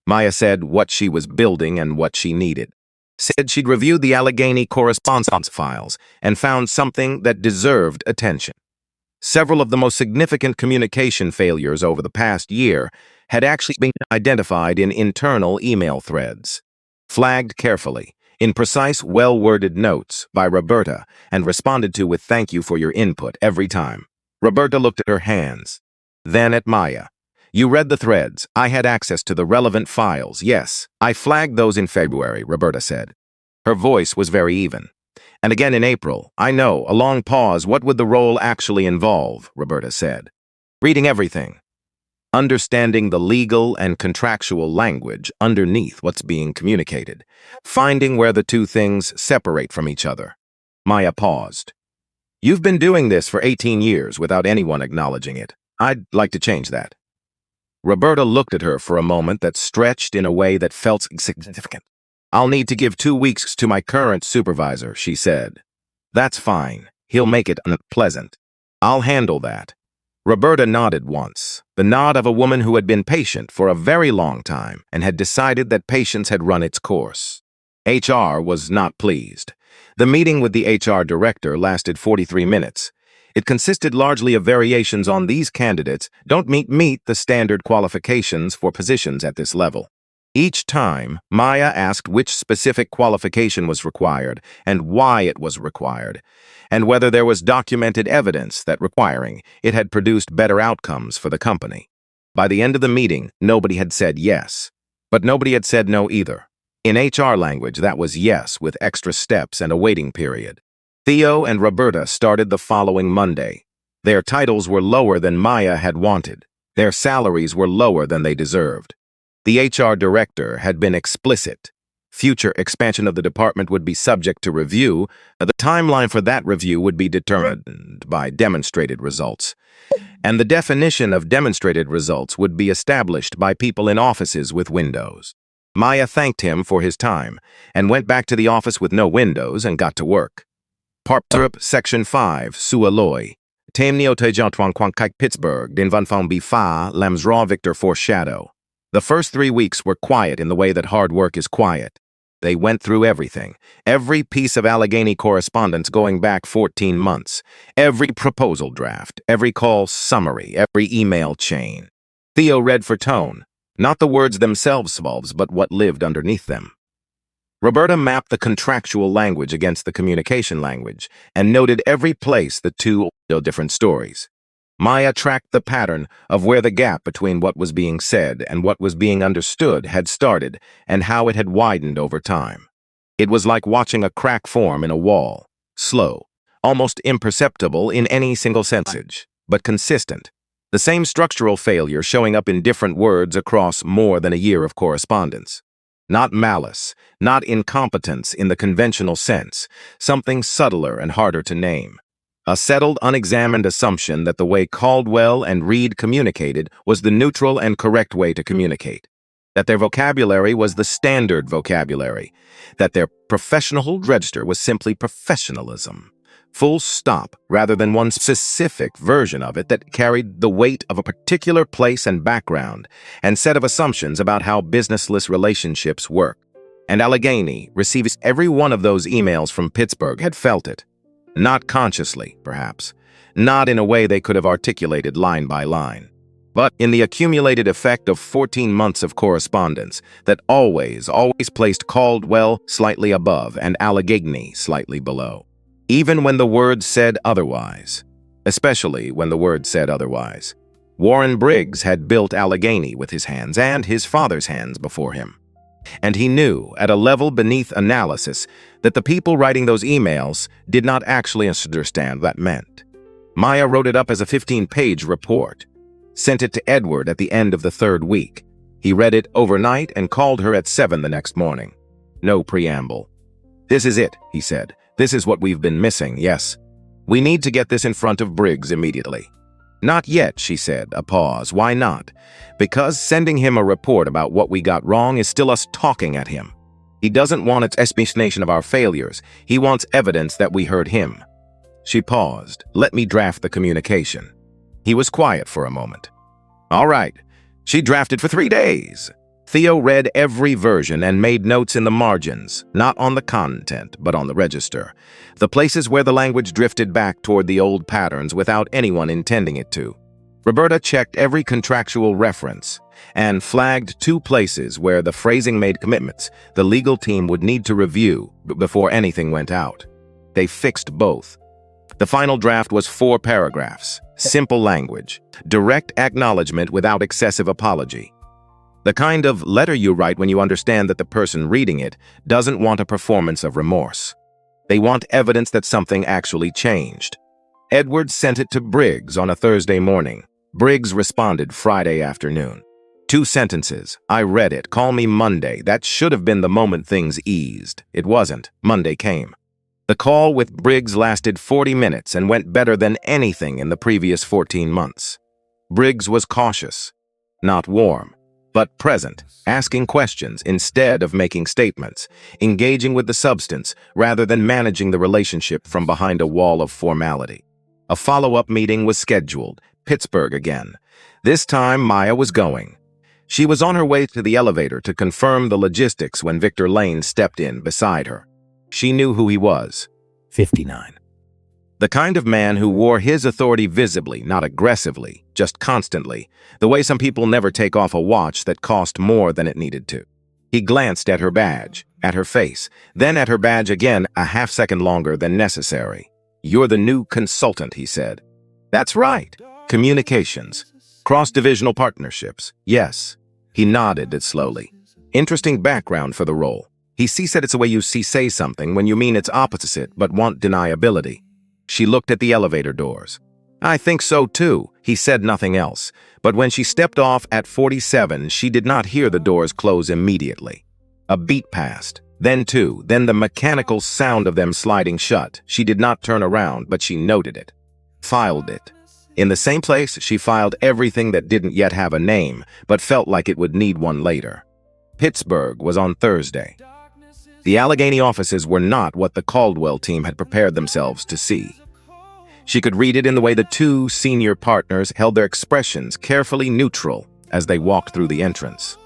Maya said what she was building and what she needed. Said she'd reviewed the Allegheny correspondence files and found something that deserved attention. Several of the most significant communication failures over the past year had actually been identified in internal email threads, flagged carefully, in precise, well-worded notes by Roberta and responded to with thank you for your input every time. Roberta looked at her hands, then at Maya. You read the threads. I had access to the relevant files. Yes, I flagged those in February, Roberta said. Her voice was very even. And again in April. I know, a long pause. What would the role actually involve? Roberta said. Reading everything. Understanding the legal and contractual language underneath what's being communicated. Finding where the two things separate from each other. Maya paused. You've been doing this for 18 years without anyone acknowledging it. I'd like to change that. Roberta looked at her for a moment that stretched in a way that felt significant. I'll need to give 2 weeks to my current supervisor, she said. That's fine. He'll make it unpleasant. I'll handle that. Roberta nodded once, the nod of a woman who had been patient for a very long time and had decided that patience had run its course. HR was not pleased. The meeting with the HR director lasted 43 minutes. It consisted largely of variations on these candidates don't meet the standard qualifications for positions at this level. Each time, Maya asked which specific qualification was required and why it was required, and whether there was documented evidence that requiring it had produced better outcomes for the company. By the end of the meeting, nobody had said yes, but nobody had said no either. In HR language, that was yes with extra steps and a waiting period. Theo and Roberta started the following Monday. Their titles were lower than Maya had wanted. Their salaries were lower than they deserved. The HR director had been explicit. Future expansion of the department would be subject to review. The timeline for that review would be determined by demonstrated results. And the definition of demonstrated results would be established by people in offices with windows. Maya thanked him for his time and went back to the office with no windows and got to work. Parp Section 5, Sualoi. Temnio Tejantwang Kwangkik Pittsburgh, Din Van Fong Bifa, Lams Raw Victor Foreshadow. The first 3 weeks were quiet in the way that hard work is quiet. They went through everything, every piece of Allegheny correspondence going back 14 months, every proposal draft, every call summary, every email chain. Theo read for tone, not the words themselves, but what lived underneath them. Roberta mapped the contractual language against the communication language and noted every place the two different stories. Maya tracked the pattern of where the gap between what was being said and what was being understood had started and how it had widened over time. It was like watching a crack form in a wall, slow, almost imperceptible in any single sentence, but consistent. The same structural failure showing up in different words across more than a year of correspondence. Not malice, not incompetence in the conventional sense, something subtler and harder to name. A settled, unexamined assumption that the way Caldwell and Reed communicated was the neutral and correct way to communicate, that their vocabulary was the standard vocabulary, that their professional register was simply professionalism. Full stop, rather than one specific version of it that carried the weight of a particular place and background and set of assumptions about how businessless relationships work. And Allegheny receives every one of those emails from Pittsburgh had felt it. Not consciously, perhaps. Not in a way they could have articulated line by line. But in the accumulated effect of 14 months of correspondence that always placed Caldwell slightly above and Allegheny slightly below. Even when the word said otherwise. Especially when the word said otherwise. Warren Briggs had built Allegheny with his hands and his father's hands before him. And he knew, at a level beneath analysis, that the people writing those emails did not actually understand what that meant. Maya wrote it up as a 15-page report, sent it to Edward at the end of the third week. He read it overnight and called her at 7 the next morning. No preamble. "This is it," he said. "This is what we've been missing, yes. We need to get this in front of Briggs immediately." "Not yet," she said, a pause. "Why not?" "Because sending him a report about what we got wrong is still us talking at him. He doesn't want its explanation of our failures. He wants evidence that we heard him." She paused. "Let me draft the communication." He was quiet for a moment. "All right." She drafted for 3 days. Theo read every version and made notes in the margins, not on the content, but on the register. The places where the language drifted back toward the old patterns without anyone intending it to. Roberta checked every contractual reference and flagged 2 places where the phrasing made commitments the legal team would need to review before anything went out. They fixed both. The final draft was 4 paragraphs, simple language, direct acknowledgement without excessive apology. The kind of letter you write when you understand that the person reading it doesn't want a performance of remorse. They want evidence that something actually changed. Edward sent it to Briggs on a Thursday morning. Briggs responded Friday afternoon. 2 sentences. "I read it. Call me Monday." That should have been the moment things eased. It wasn't. Monday came. The call with Briggs lasted 40 minutes and went better than anything in the previous 14 months. Briggs was cautious, not warm, but present, asking questions instead of making statements, engaging with the substance rather than managing the relationship from behind a wall of formality. A follow-up meeting was scheduled, Pittsburgh again. This time Maya was going. She was on her way to the elevator to confirm the logistics when Victor Lane stepped in beside her. She knew who he was. 59. The kind of man who wore his authority visibly, not aggressively, just constantly, the way some people never take off a watch that cost more than it needed to. He glanced at her badge, at her face, then at her badge again a half-second longer than necessary. "You're the new consultant," he said. "That's right. Communications. Cross-divisional partnerships. Yes." He nodded it slowly. "Interesting background for the role." He said it's the way you say something when you mean its opposite but want deniability. She looked at the elevator doors. "I think so too." He said nothing else, but when she stepped off at 47, she did not hear the doors close immediately. A beat passed, then 2, then the mechanical sound of them sliding shut. She did not turn around, but she noted it. Filed it. In the same place, she filed everything that didn't yet have a name, but felt like it would need one later. Pittsburgh was on Thursday. The Allegheny offices were not what the Caldwell team had prepared themselves to see. She could read it in the way the 2 senior partners held their expressions carefully neutral as they walked through the entrance.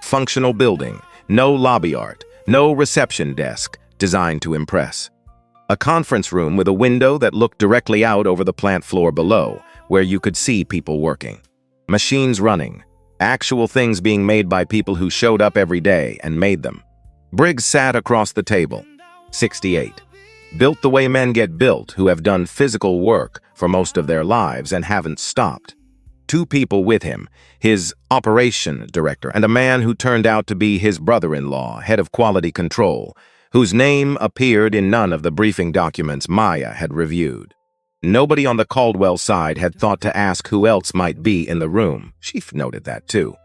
Functional building, no lobby art, no reception desk designed to impress. A conference room with a window that looked directly out over the plant floor below, where you could see people working. Machines running, actual things being made by people who showed up every day and made them. Briggs sat across the table, 68. Built the way men get built who have done physical work for most of their lives and haven't stopped. 2 people with him, his operation director and a man who turned out to be his brother-in-law, head of quality control, whose name appeared in none of the briefing documents Maya had reviewed. Nobody on the Caldwell side had thought to ask who else might be in the room. She noted that too.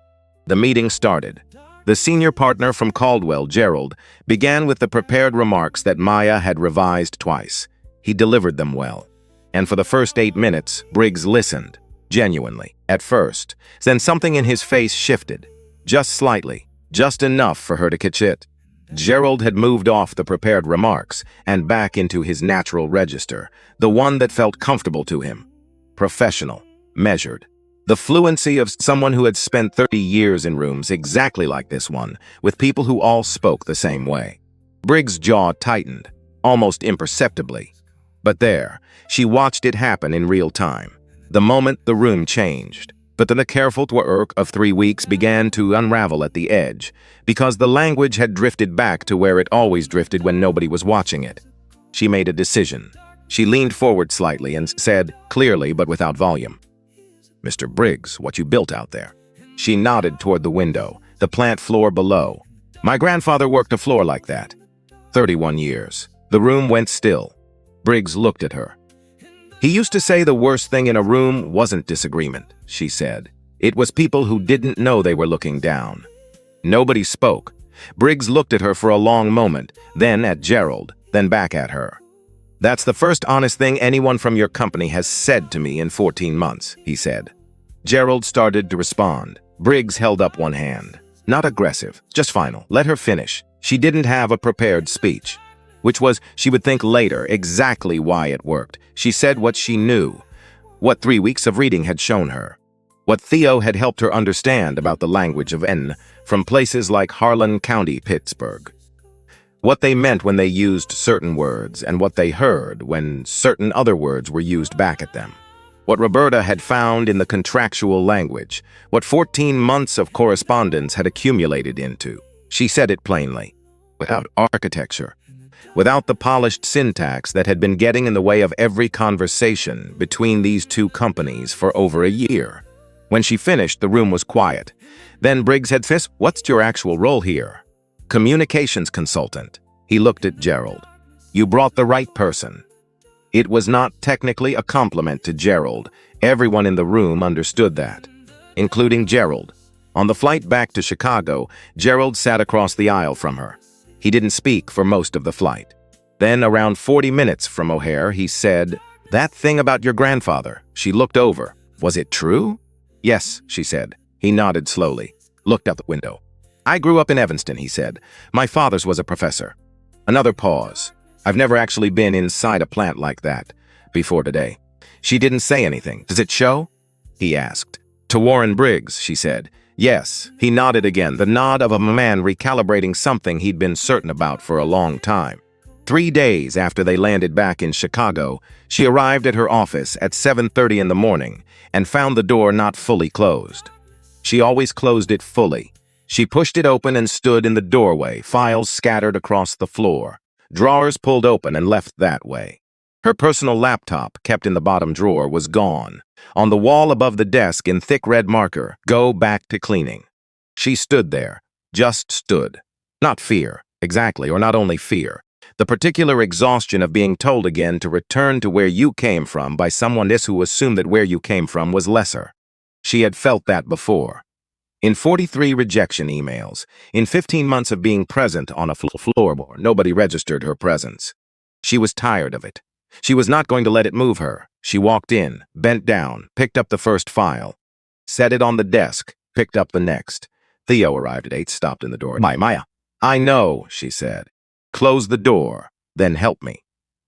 The meeting started. The senior partner from Caldwell, Gerald, began with the prepared remarks that Maya had revised twice. He delivered them well. And for the first 8 minutes, Briggs listened, genuinely, at first. Then something in his face shifted, just slightly, just enough for her to catch it. Gerald had moved off the prepared remarks and back into his natural register, the one that felt comfortable to him. Professional, measured. The fluency of someone who had spent 30 years in rooms exactly like this one, with people who all spoke the same way. Briggs' jaw tightened, almost imperceptibly. But there, she watched it happen in real time. The moment the room changed. But then the careful work of 3 weeks began to unravel at the edge, because the language had drifted back to where it always drifted when nobody was watching it. She made a decision. She leaned forward slightly and said, clearly but without volume, "Mr. Briggs, what you built out there." She nodded toward the window, the plant floor below. "My grandfather worked a floor like that. 31 years. The room went still. Briggs looked at her. "He used to say the worst thing in a room wasn't disagreement," she said. "It was people who didn't know they were looking down." Nobody spoke. Briggs looked at her for a long moment, then at Gerald, then back at her. "That's the first honest thing anyone from your company has said to me in 14 months, he said. Gerald started to respond. Briggs held up one hand. Not aggressive, just final. Let her finish. She didn't have a prepared speech. Which was, she would think later, exactly why it worked. She said what she knew, what 3 weeks of reading had shown her, what Theo had helped her understand about the language of N from places like Harlan County, Pittsburgh. What they meant when they used certain words and what they heard when certain other words were used back at them. What Roberta had found in the contractual language, what 14 months of correspondence had accumulated into. She said it plainly, without architecture, without the polished syntax that had been getting in the way of every conversation between these two companies for over a year. When she finished, the room was quiet. Then Briggs had said, "What's your actual role here?" "Communications consultant." He looked at Gerald. "You brought the right person." It was not technically a compliment to Gerald. Everyone in the room understood that, including Gerald. On the flight back to Chicago, Gerald sat across the aisle from her. He didn't speak for most of the flight. Then, around 40 minutes from O'Hare, he said, "That thing about your grandfather." She looked over. "Was it true?" "Yes," she said. He nodded slowly, looked out the window. "I grew up in Evanston," he said. "My father's was a professor." Another pause. "I've never actually been inside a plant like that before today." She didn't say anything. "Does it show?" he asked. "To Warren Briggs," she said. "Yes." He nodded again, the nod of a man recalibrating something he'd been certain about for a long time. 3 days after they landed back in Chicago, she arrived at her office at 7:30 in the morning and found the door not fully closed. She always closed it fully. She pushed it open and stood in the doorway, files scattered across the floor, drawers pulled open and left that way. Her personal laptop, kept in the bottom drawer, was gone. On the wall above the desk in thick red marker, "Go back to cleaning." She stood there, just stood. Not fear, exactly, or not only fear. The particular exhaustion of being told again to return to where you came from by someone else who assumed that where you came from was lesser. She had felt that before. In 43 rejection emails, in 15 months of being present on a floorboard, nobody registered her presence. She was tired of it. She was not going to let it move her. She walked in, bent down, picked up the first file, set it on the desk, picked up the next. Theo arrived at 8, stopped in the door. Maya. "I know," she said. "Close the door, then help me."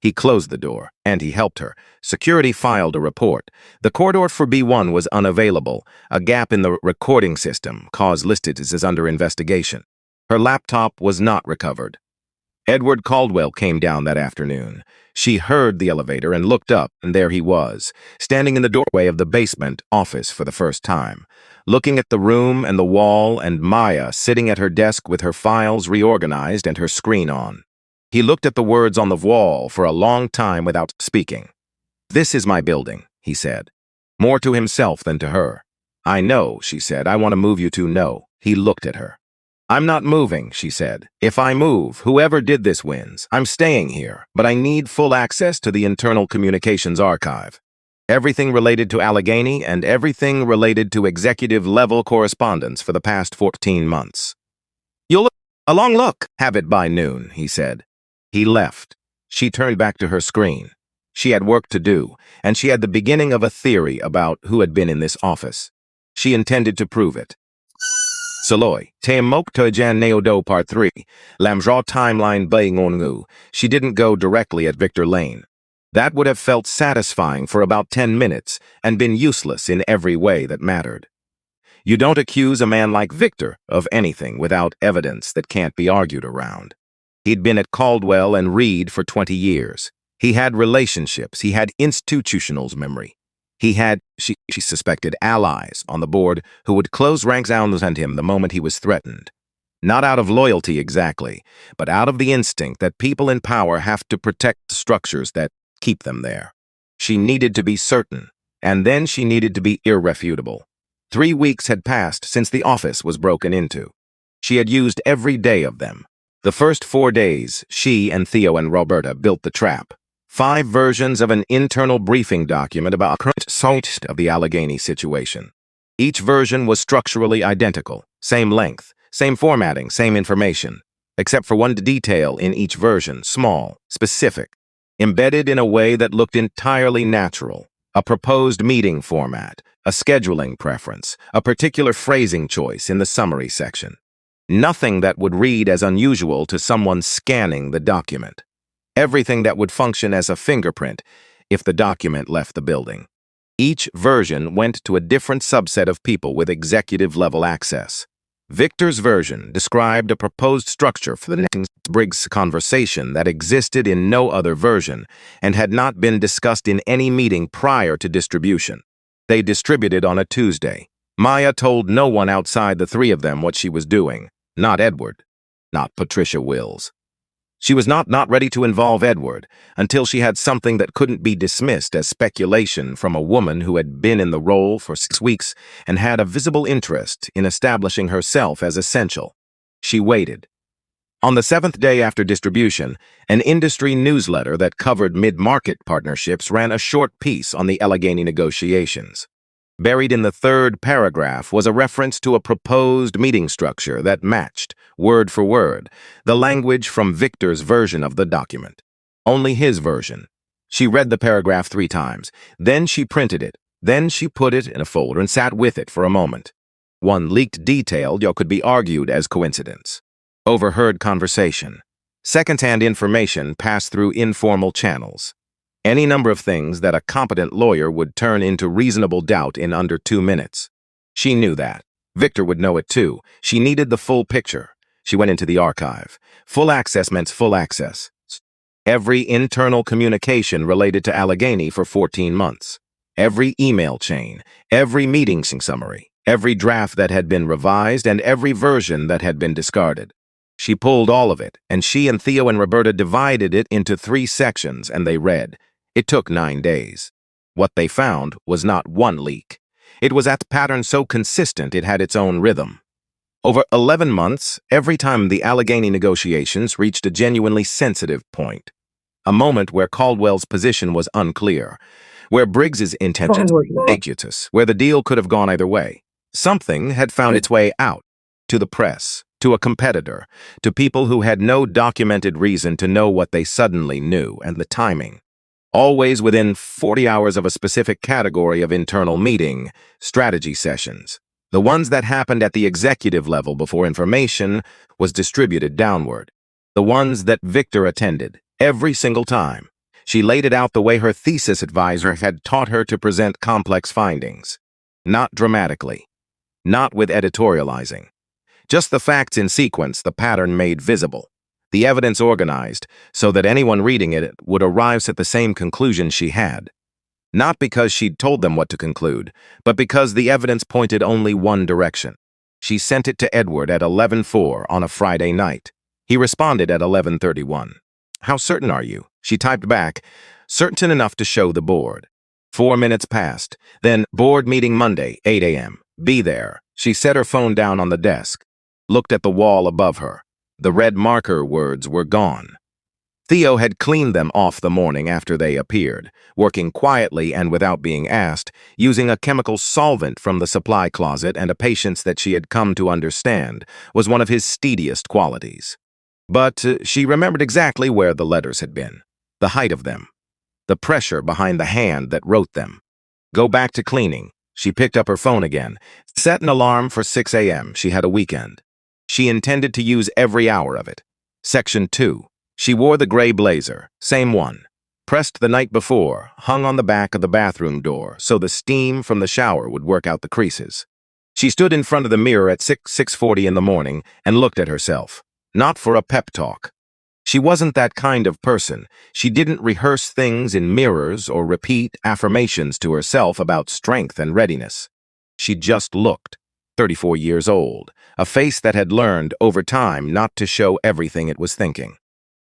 He closed the door, and he helped her. Security filed a report. The corridor for B1 was unavailable. A gap in the recording system, cause listed as under investigation. Her laptop was not recovered. Edward Caldwell came down that afternoon. She heard the elevator and looked up, and there he was, standing in the doorway of the basement office for the first time, looking at the room and the wall and Maya sitting at her desk with her files reorganized and her screen on. He looked at the words on the wall for a long time without speaking. "This is my building," he said, more to himself than to her. "I know," she said. "I want to move you to know." He looked at her. "I'm not moving," she said. "If I move, whoever did this wins. I'm staying here, but I need full access to the internal communications archive. Everything related to Allegheny and everything related to executive-level correspondence for the past 14 months. You'll look a long look. Have it by noon," he said. He left. She turned back to her screen. She had work to do, and she had the beginning of a theory about who had been in this office. She intended to prove it. Saloy, Teamok Tojan Neodo Part 3, Lamdraw Timeline Bayongu. She didn't go directly at Victor Lane. That would have felt satisfying for about 10 minutes and been useless in every way that mattered. You don't accuse a man like Victor of anything without evidence that can't be argued around. He'd been at Caldwell and Reed for 20 years. He had relationships. He had institutional memory. He had, she suspected, allies on the board who would close ranks around him the moment he was threatened. Not out of loyalty exactly, but out of the instinct that people in power have to protect the structures that keep them there. She needed to be certain, and then she needed to be irrefutable. 3 weeks had passed since the office was broken into. She had used every day of them. The first 4 days, she and Theo and Roberta built the trap. 5 versions of an internal briefing document about current state of the Allegheny situation. Each version was structurally identical, same length, same formatting, same information, except for one detail in each version, small, specific, embedded in a way that looked entirely natural. A proposed meeting format, a scheduling preference, a particular phrasing choice in the summary section. Nothing that would read as unusual to someone scanning the document. Everything that would function as a fingerprint if the document left the building. Each version went to a different subset of people with executive-level access. Victor's version described a proposed structure for the next Briggs conversation that existed in no other version and had not been discussed in any meeting prior to distribution. They distributed on a Tuesday. Maya told no one outside the 3 of them what she was doing. Not Edward. Not Patricia Wills. She was not ready to involve Edward until she had something that couldn't be dismissed as speculation from a woman who had been in the role for 6 weeks and had a visible interest in establishing herself as essential. She waited. On the 7th day after distribution, an industry newsletter that covered mid-market partnerships ran a short piece on the Allegheny negotiations. Buried in the 3rd paragraph was a reference to a proposed meeting structure that matched, word for word, the language from Victor's version of the document. Only his version. She read the paragraph 3 times. Then she printed it. Then she put it in a folder and sat with it for a moment. One leaked detail could be argued as coincidence. Overheard conversation. Second-hand information passed through informal channels. Any number of things that a competent lawyer would turn into reasonable doubt in under 2 minutes. She knew that. Victor would know it too. She needed the full picture. She went into the archive. Full access meant full access. Every internal communication related to Allegheny for 14 months. Every email chain. Every meeting summary. Every draft that had been revised and every version that had been discarded. She pulled all of it, and she and Theo and Roberta divided it into 3 sections, and they read. It took 9 days. What they found was not one leak. It was a pattern so consistent it had its own rhythm. Over 11 months, every time the Allegheny negotiations reached a genuinely sensitive point. A moment where Caldwell's position was unclear, where Briggs's intentions were ambiguous, where the deal could have gone either way. Something had found its way out, to the press, to a competitor, to people who had no documented reason to know what they suddenly knew, and the timing. Always within 40 hours of a specific category of internal meeting, strategy sessions. The ones that happened at the executive level before information was distributed downward. The ones that Victor attended, every single time. She laid it out the way her thesis advisor had taught her to present complex findings. Not dramatically. Not with editorializing. Just the facts in sequence, the pattern made visible. The evidence organized so that anyone reading it would arrive at the same conclusion she had. Not because she'd told them what to conclude, but because the evidence pointed only one direction. She sent it to Edward at 11:04 on a Friday night. He responded at 11:31. "How certain are you?" She typed back, "Certain enough to show the board." 4 minutes passed. Then, "Board meeting Monday, 8 a.m. Be there." She set her phone down on the desk, looked at the wall above her. The red marker words were gone. Theo had cleaned them off the morning after they appeared, working quietly and without being asked, using a chemical solvent from the supply closet and a patience that she had come to understand was one of his steadiest qualities. But she remembered exactly where the letters had been, the height of them. the pressure behind the hand that wrote them. Go back to cleaning. She picked up her phone again. Set an alarm for 6 a.m. She had a weekend. She intended to use every hour of it. Section 2. She wore the gray blazer, same one. Pressed the night before, hung on the back of the bathroom door so the steam from the shower would work out the creases. She stood in front of the mirror at 6:40 in the morning and looked at herself. Not for a pep talk. She wasn't that kind of person. She didn't rehearse things in mirrors or repeat affirmations to herself about strength and readiness. She just looked. 34 years old, a face that had learned over time not to show everything it was thinking.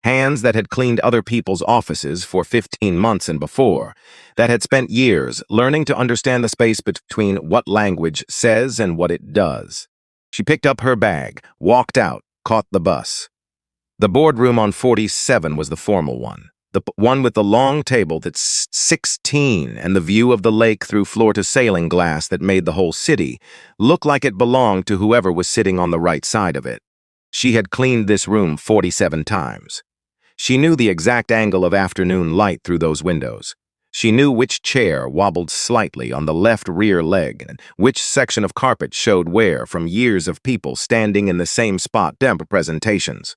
Hands that had cleaned other people's offices for 15 months and before, that had spent years learning to understand the space between what language says and what it does. She picked up her bag, walked out, caught the bus. The boardroom on 47 was the formal one, the one with the long table that's 16 and the view of the lake through floor-to-ceiling glass that made the whole city look like it belonged to whoever was sitting on the right side of it. She had cleaned this room 47 times. She knew the exact angle of afternoon light through those windows. She knew which chair wobbled slightly on the left rear leg and which section of carpet showed where from years of people standing in the same spot dump presentations.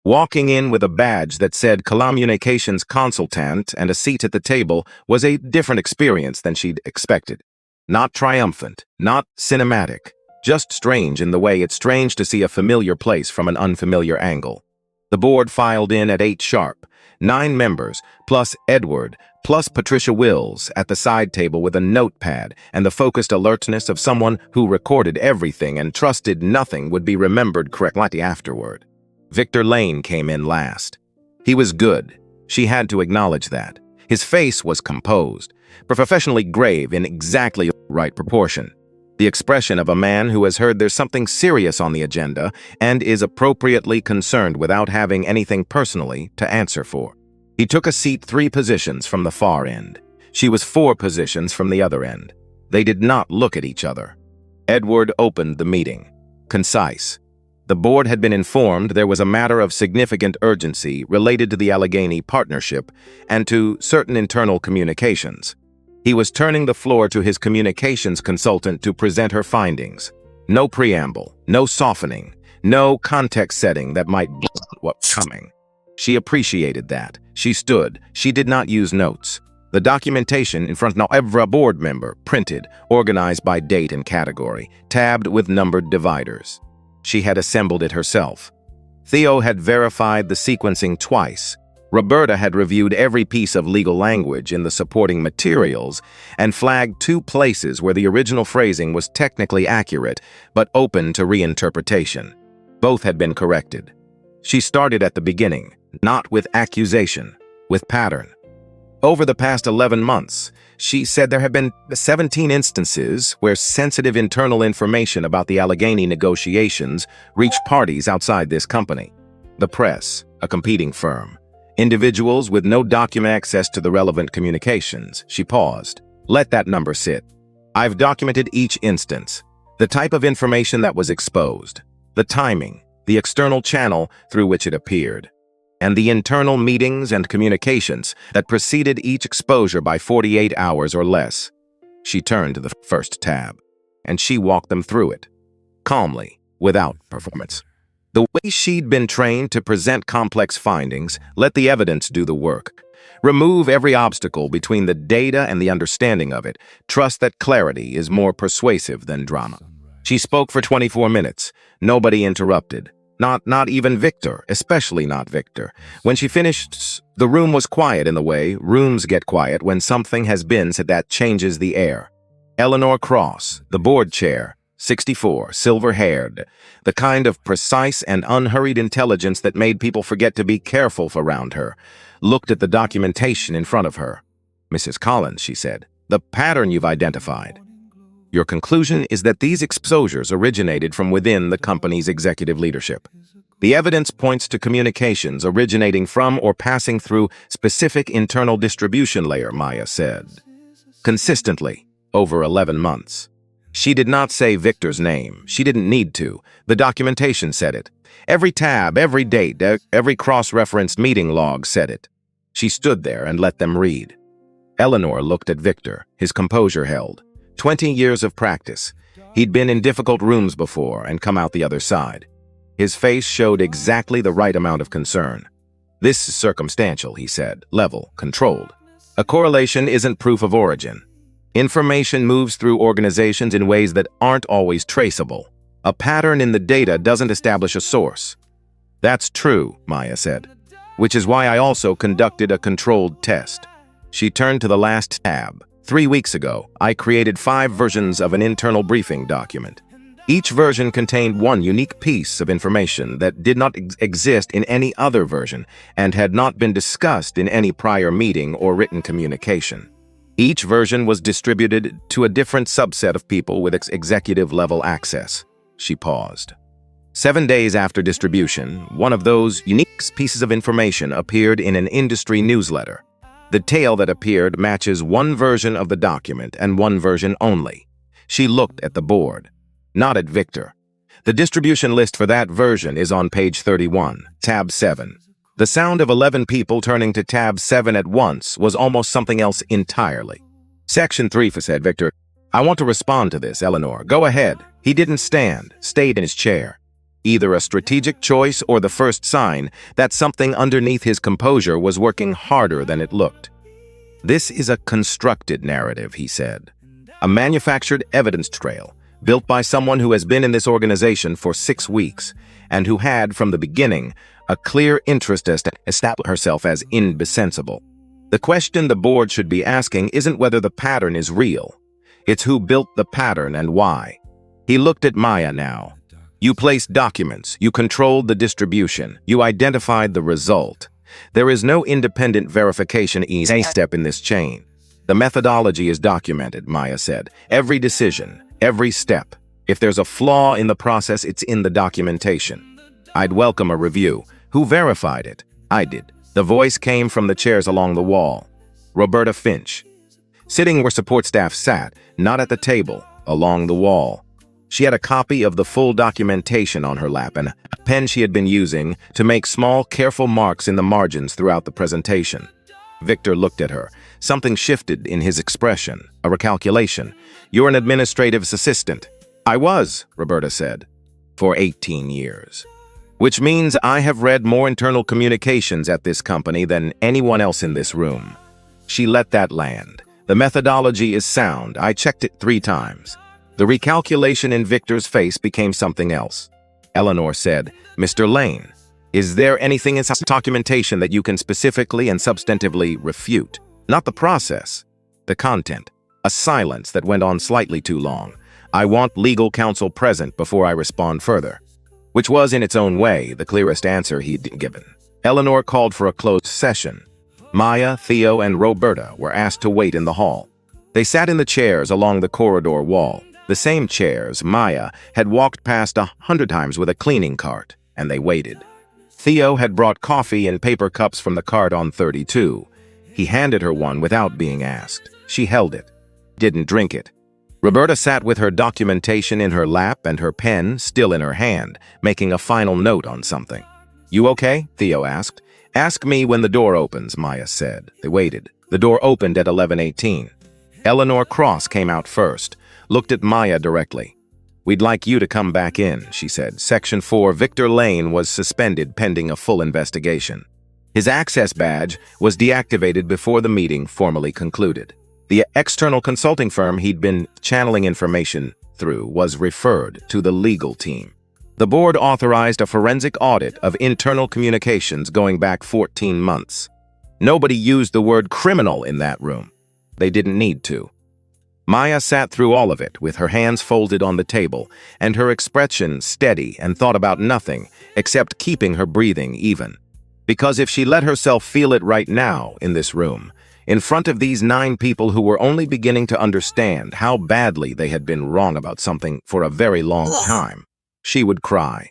Walking in with a badge that said Communications Consultant and a seat at the table was a different experience than she'd expected. Not triumphant, not cinematic, just strange in the way it's strange to see a familiar place from an unfamiliar angle. The board filed in at 8 sharp, 9 members, plus Edward, plus Patricia Wills at the side table with a notepad and the focused alertness of someone who recorded everything and trusted nothing would be remembered correctly afterward. Victor Lane came in last. He was good. She had to acknowledge that. His face was composed, professionally grave in exactly the right proportion. The expression of a man who has heard there's something serious on the agenda and is appropriately concerned without having anything personally to answer for. He took a seat 3 positions from the far end. She was 4 positions from the other end. They did not look at each other. Edward opened the meeting. Concise. The board had been informed there was a matter of significant urgency related to the Allegheny partnership and to certain internal communications. He was turning the floor to his communications consultant to present her findings. No preamble, no softening, no context setting that might blunt what's coming. She appreciated that. She stood. She did not use notes. The documentation in front of every board member, printed, organized by date and category, tabbed with numbered dividers. She had assembled it herself. Theo had verified the sequencing twice. Roberta had reviewed every piece of legal language in the supporting materials and flagged 2 places where the original phrasing was technically accurate but open to reinterpretation. Both had been corrected. She started at the beginning, not with accusation, with pattern. Over the past 11 months, she said there have been 17 instances where sensitive internal information about the Allegheny negotiations reached parties outside this company. The press, a competing firm. Individuals with no document access to the relevant communications. She paused. Let that number sit. I've documented each instance, the type of information that was exposed, the timing, the external channel through which it appeared, and the internal meetings and communications that preceded each exposure by 48 hours or less. She turned to the first tab, and she walked them through it, calmly, without performance. The way she'd been trained to present complex findings, let the evidence do the work. Remove every obstacle between the data and the understanding of it. Trust that clarity is more persuasive than drama. She spoke for 24 minutes. Nobody interrupted. Not even Victor, especially not Victor. When she finished, the room was quiet in the way rooms get quiet when something has been said that changes the air. Eleanor Cross, the board chair, 64, silver-haired, the kind of precise and unhurried intelligence that made people forget to be careful around her, looked at the documentation in front of her. Mrs. Collins, she said, the pattern you've identified. Your conclusion is that these exposures originated from within the company's executive leadership. The evidence points to communications originating from or passing through specific internal distribution layer, Maya said. Consistently, over 11 months. She did not say Victor's name. She didn't need to. The documentation said it. Every tab, every date, every cross-referenced meeting log said it. She stood there and let them read. Eleanor looked at Victor, his composure held. 20 years of practice. He'd been in difficult rooms before and come out the other side. His face showed exactly the right amount of concern. This is circumstantial, he said, level, controlled. A correlation isn't proof of origin. Information moves through organizations in ways that aren't always traceable. A pattern in the data doesn't establish a source. That's true, Maya said, which is why I also conducted a controlled test. She turned to the last tab. 3 weeks ago, I created 5 versions of an internal briefing document. Each version contained one unique piece of information that did not exist in any other version and had not been discussed in any prior meeting or written communication. Each version was distributed to a different subset of people with executive-level access. She paused. 7 days after distribution, one of those unique pieces of information appeared in an industry newsletter. The tale that appeared matches one version of the document and one version only. She looked at the board, not at Victor. The distribution list for that version is on page 31, tab 7. The sound of 11 people turning to tab 7 at once was almost something else entirely. Section 3, said Victor. I want to respond to this, Eleanor. Go ahead. He didn't stand, stayed in his chair. Either a strategic choice or the first sign that something underneath his composure was working harder than it looked. This is a constructed narrative, he said. A manufactured evidence trail, built by someone who has been in this organization for 6 weeks, and who had, from the beginning, a clear interest to establish herself as indispensable. The question the board should be asking isn't whether the pattern is real. It's who built the pattern and why. He looked at Maya now. You placed documents, you controlled the distribution, you identified the result. There is no independent verification easy step in this chain. The methodology is documented, Maya said. Every decision, every step. If there's a flaw in the process, it's in the documentation. I'd welcome a review. Who verified it? I did. The voice came from the chairs along the wall. Roberta Finch. Sitting where support staff sat, not at the table, along the wall. She had a copy of the full documentation on her lap and a pen she had been using to make small, careful marks in the margins throughout the presentation. Victor looked at her. Something shifted in his expression, a recalculation. You're an administrative assistant. I was, Roberta said, for 18 years. Which means I have read more internal communications at this company than anyone else in this room. She let that land. The methodology is sound. I checked it 3 times. The recalculation in Victor's face became something else. Eleanor said, Mr. Lane, is there anything in documentation that you can specifically and substantively refute? Not the process, the content. A silence that went on slightly too long. I want legal counsel present before I respond further. Which was, in its own way, the clearest answer he'd given. Eleanor called for a closed session. Maya, Theo, and Roberta were asked to wait in the hall. They sat in the chairs along the corridor wall. The same chairs Maya had walked past 100 times with a cleaning cart, and they waited. Theo had brought coffee in paper cups from the cart on 32. He handed her one without being asked. She held it, didn't drink it. Roberta sat with her documentation in her lap and her pen still in her hand, making a final note on something. You okay? Theo asked. Ask me when the door opens, Maya said. They waited. The door opened at 11:18. Eleanor Cross came out first, looked at Maya directly. We'd like you to come back in, she said. Section 4, Victor Lane was suspended pending a full investigation. His access badge was deactivated before the meeting formally concluded. The external consulting firm he'd been channeling information through was referred to the legal team. The board authorized a forensic audit of internal communications going back 14 months. Nobody used the word criminal in that room. They didn't need to. Maya sat through all of it with her hands folded on the table and her expression steady and thought about nothing except keeping her breathing even. Because if she let herself feel it right now in this room, in front of these 9 people who were only beginning to understand how badly they had been wrong about something for a very long time, she would cry.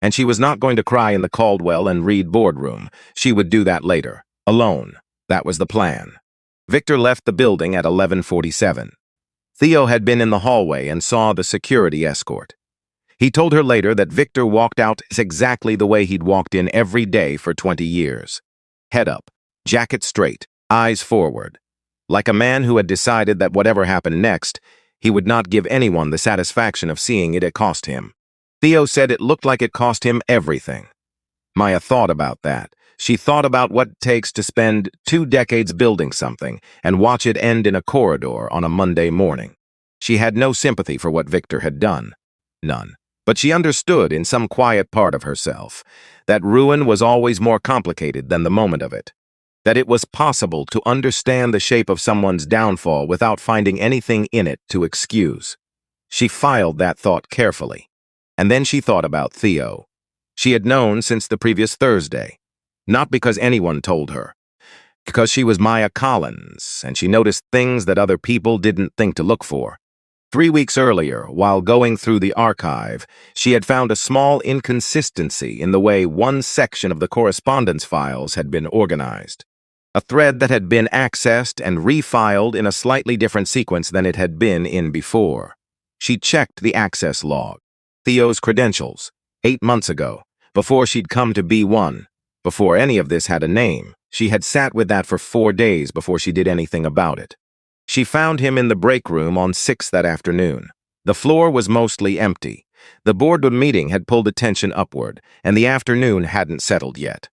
And she was not going to cry in the Caldwell and Reed boardroom. She would do that later, alone. That was the plan. Victor left the building at 11:47. Theo had been in the hallway and saw the security escort. He told her later that Victor walked out exactly the way he'd walked in every day for 20 years. Head up, jacket straight, eyes forward. like a man who had decided that whatever happened next, he would not give anyone the satisfaction of seeing it cost him. Theo said it looked like it cost him everything. Maya thought about that. She thought about what it takes to spend 2 decades building something and watch it end in a corridor on a Monday morning. She had no sympathy for what Victor had done. None. But she understood in some quiet part of herself that ruin was always more complicated than the moment of it. That it was possible to understand the shape of someone's downfall without finding anything in it to excuse. She filed that thought carefully. And then she thought about Theo. She had known since the previous Thursday. Not because anyone told her. Because she was Maya Collins, and she noticed things that other people didn't think to look for. 3 weeks earlier, while going through the archive, she had found a small inconsistency in the way one section of the correspondence files had been organized. A thread that had been accessed and refiled in a slightly different sequence than it had been in before. She checked the access log. Theo's credentials, 8 months ago, before she'd come to B1, before any of this had a name. She had sat with that for 4 days before she did anything about it. She found him in the break room on 6 that afternoon. The floor was mostly empty. The boardroom meeting had pulled attention upward, and the afternoon hadn't settled yet.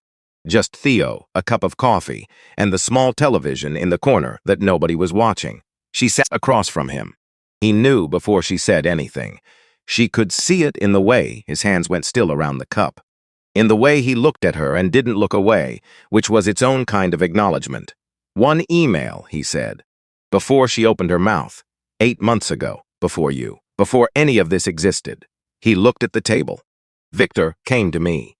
Just Theo, a cup of coffee, and the small television in the corner that nobody was watching. She sat across from him. He knew before she said anything. She could see it in the way his hands went still around the cup. In the way he looked at her and didn't look away, which was its own kind of acknowledgement. 1 email, he said. Before she opened her mouth, 8 months ago, before any of this existed. He looked at the table. Victor came to me.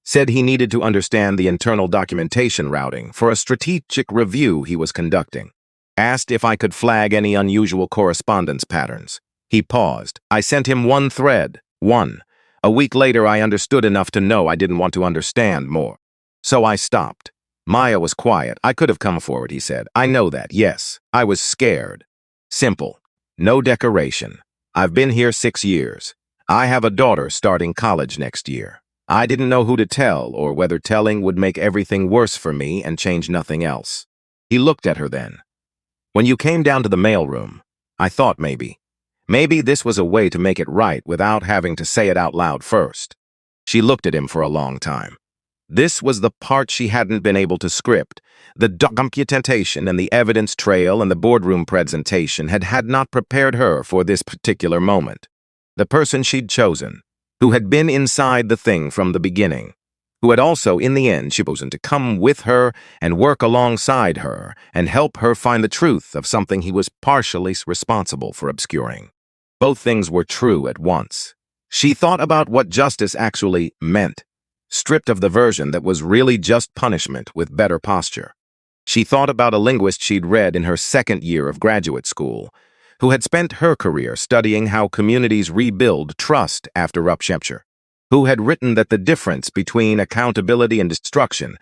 Said he needed to understand the internal documentation routing for a strategic review he was conducting. Asked if I could flag any unusual correspondence patterns. He paused. I sent him 1 thread. 1. A week later, I understood enough to know I didn't want to understand more. So I stopped. Maya was quiet. I could have come forward, he said. I know that, yes. I was scared. Simple. No decoration. I've been here 6 years. I have a daughter starting college next year. I didn't know who to tell or whether telling would make everything worse for me and change nothing else. He looked at her then. When you came down to the mailroom, I thought maybe this was a way to make it right without having to say it out loud first. She looked at him for a long time. This was the part she hadn't been able to script. The documentation and the evidence trail and the boardroom presentation had not prepared her for this particular moment. The person she'd chosen, who had been inside the thing from the beginning, who had also, in the end, chosen to come with her and work alongside her and help her find the truth of something he was partially responsible for obscuring. Both things were true at once. She thought about what justice actually meant, stripped of the version that was really just punishment with better posture. She thought about a linguist she'd read in her 2nd year of graduate school, who had spent her career studying how communities rebuild trust after rupture, who had written that the difference between accountability and destruction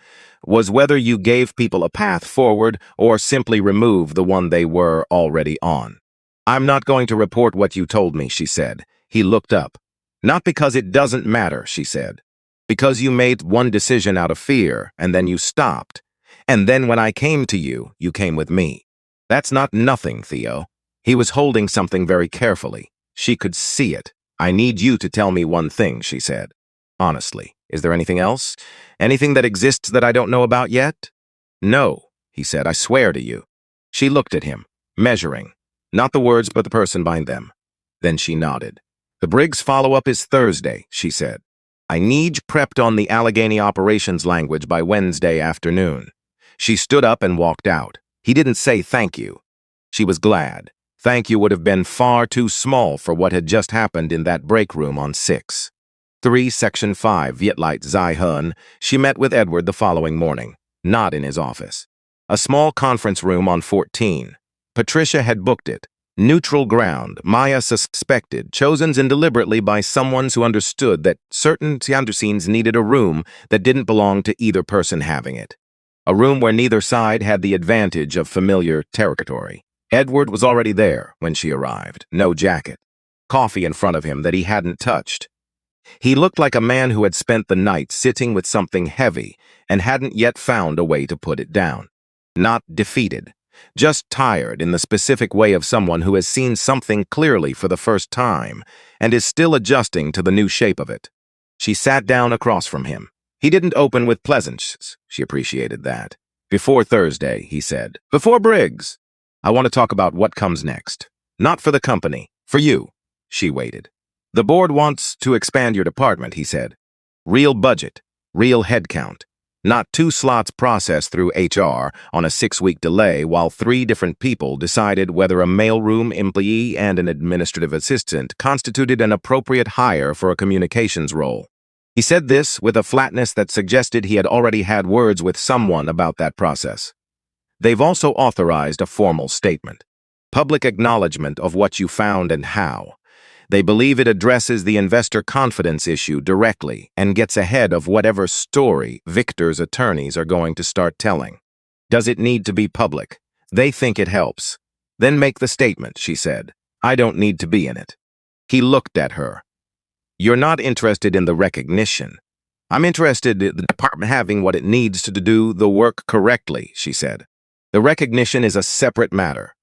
was whether you gave people a path forward or simply removed the one they were already on. I'm not going to report what you told me, she said. He looked up. Not because it doesn't matter, she said. Because you made one decision out of fear, and then you stopped. And then when I came to you, you came with me. That's not nothing, Theo. He was holding something very carefully. She could see it. I need you to tell me one thing, she said. Honestly, is there anything else? Anything that exists that I don't know about yet? No, he said, I swear to you. She looked at him, measuring. Not the words, but the person behind them. Then she nodded. The Briggs follow-up is Thursday, she said. I need you prepped on the Allegheny operations language by Wednesday afternoon. She stood up and walked out. He didn't say thank you. She was glad. Thank you would have been far too small for what had just happened in that break room on 6. 3 Section 5 Vietlite Zai Hun. She met with Edward the following morning, not in his office. A small conference room on 14. Patricia had booked it. Neutral ground, Maya suspected, chosen deliberately by someone who understood that certain scenes needed a room that didn't belong to either person having it. A room where neither side had the advantage of familiar territory. Edward was already there when she arrived, no jacket. Coffee in front of him that he hadn't touched. He looked like a man who had spent the night sitting with something heavy and hadn't yet found a way to put it down. Not defeated, just tired in the specific way of someone who has seen something clearly for the first time and is still adjusting to the new shape of it. She sat down across from him. He didn't open with pleasantries. She appreciated that. "Before Thursday," he said. "Before Briggs. I want to talk about what comes next. Not for the company, for you." She waited. "The board wants to expand your department," he said. "Real budget, real headcount. Not 2 slots processed through HR on a 6-week delay while 3 different people decided whether a mailroom employee and an administrative assistant constituted an appropriate hire for a communications role." He said this with a flatness that suggested he had already had words with someone about that process. "They've also authorized a formal statement. Public acknowledgement of what you found and how. They believe it addresses the investor confidence issue directly and gets ahead of whatever story Victor's attorneys are going to start telling. Does it need to be public? They think it helps. Then make the statement," she said. "I don't need to be in it." He looked at her. "You're not interested in the recognition. I'm interested in the department having what it needs to do the work correctly," she said. "The recognition is a separate matter.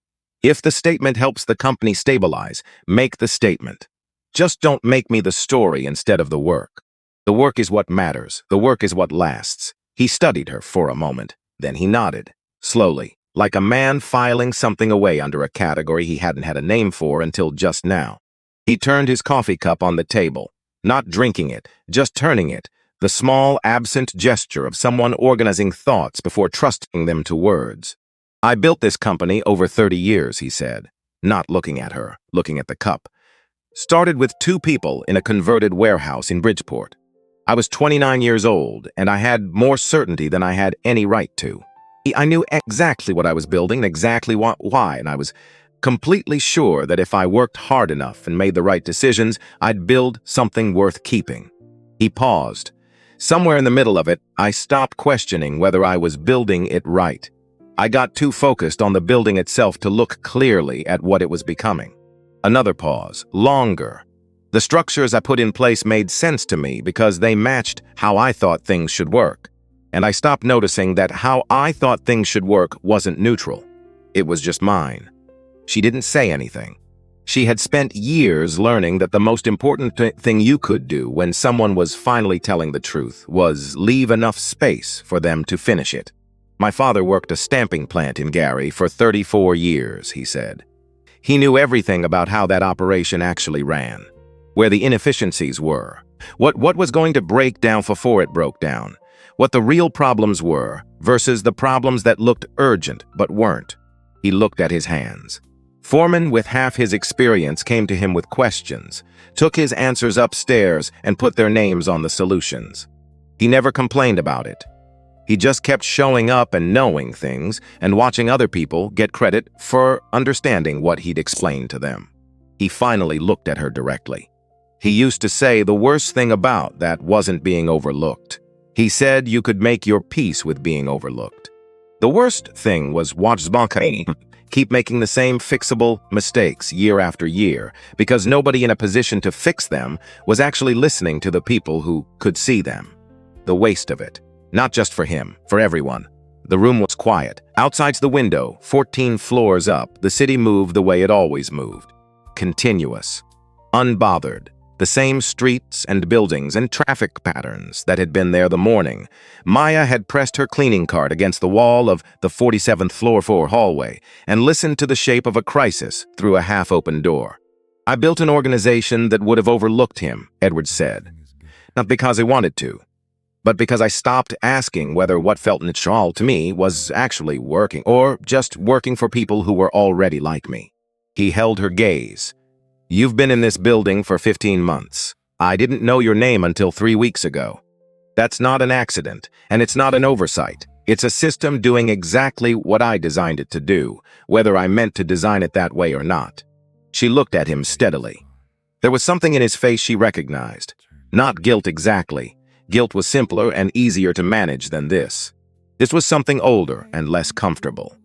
If the statement helps the company stabilize, make the statement. Just don't make me the story instead of the work. The work is what matters. The work is what lasts." He studied her for a moment. Then he nodded, slowly, like a man filing something away under a category he hadn't had a name for until just now. He turned his coffee cup on the table, not drinking it, just turning it, the small, absent gesture of someone organizing thoughts before trusting them to words. "I built this company over 30 years, he said, not looking at her, looking at the cup. "Started with 2 people in a converted warehouse in Bridgeport. I was 29 years old, and I had more certainty than I had any right to. I knew exactly what I was building, exactly why, and I was completely sure that if I worked hard enough and made the right decisions, I'd build something worth keeping." He paused. "Somewhere in the middle of it, I stopped questioning whether I was building it right. I got too focused on the building itself to look clearly at what it was becoming." Another pause, longer. "The structures I put in place made sense to me because they matched how I thought things should work. And I stopped noticing that how I thought things should work wasn't neutral. It was just mine." She didn't say anything. She had spent years learning that the most important thing you could do when someone was finally telling the truth was leave enough space for them to finish it. "My father worked a stamping plant in Gary for 34 years, he said. He knew everything about how that operation actually ran, where the inefficiencies were, what was going to break down before it broke down, what the real problems were versus the problems that looked urgent but weren't." He looked at his hands. Foremen with half his experience came to him with questions, took his answers upstairs, and put their names on the solutions. He never complained about it. He just kept showing up and knowing things and watching other people get credit for understanding what he'd explained to them. He finally looked at her directly. He used to say the worst thing about that wasn't being overlooked. He said you could make your peace with being overlooked. The worst thing was keep making the same fixable mistakes year after year because nobody in a position to fix them was actually listening to the people who could see them. The waste of it. Not just for him, for everyone. The room was quiet. Outside the window, 14 floors up, the city moved the way it always moved. Continuous. Unbothered. The same streets and buildings and traffic patterns that had been there the morning. Maya had pressed her cleaning cart against the wall of the 47th floor hallway and listened to the shape of a crisis through a half-open door. "I built an organization that would have overlooked him," Edwards said. "Not because I wanted to, but because I stopped asking whether what felt natural to me was actually working, or just working for people who were already like me." He held her gaze. "You've been in this building for 15 months. I didn't know your name until 3 weeks ago. That's not an accident, and it's not an oversight. It's a system doing exactly what I designed it to do, whether I meant to design it that way or not." She looked at him steadily. There was something in his face she recognized. Not guilt exactly. Guilt was simpler and easier to manage than this. This was something older and less comfortable.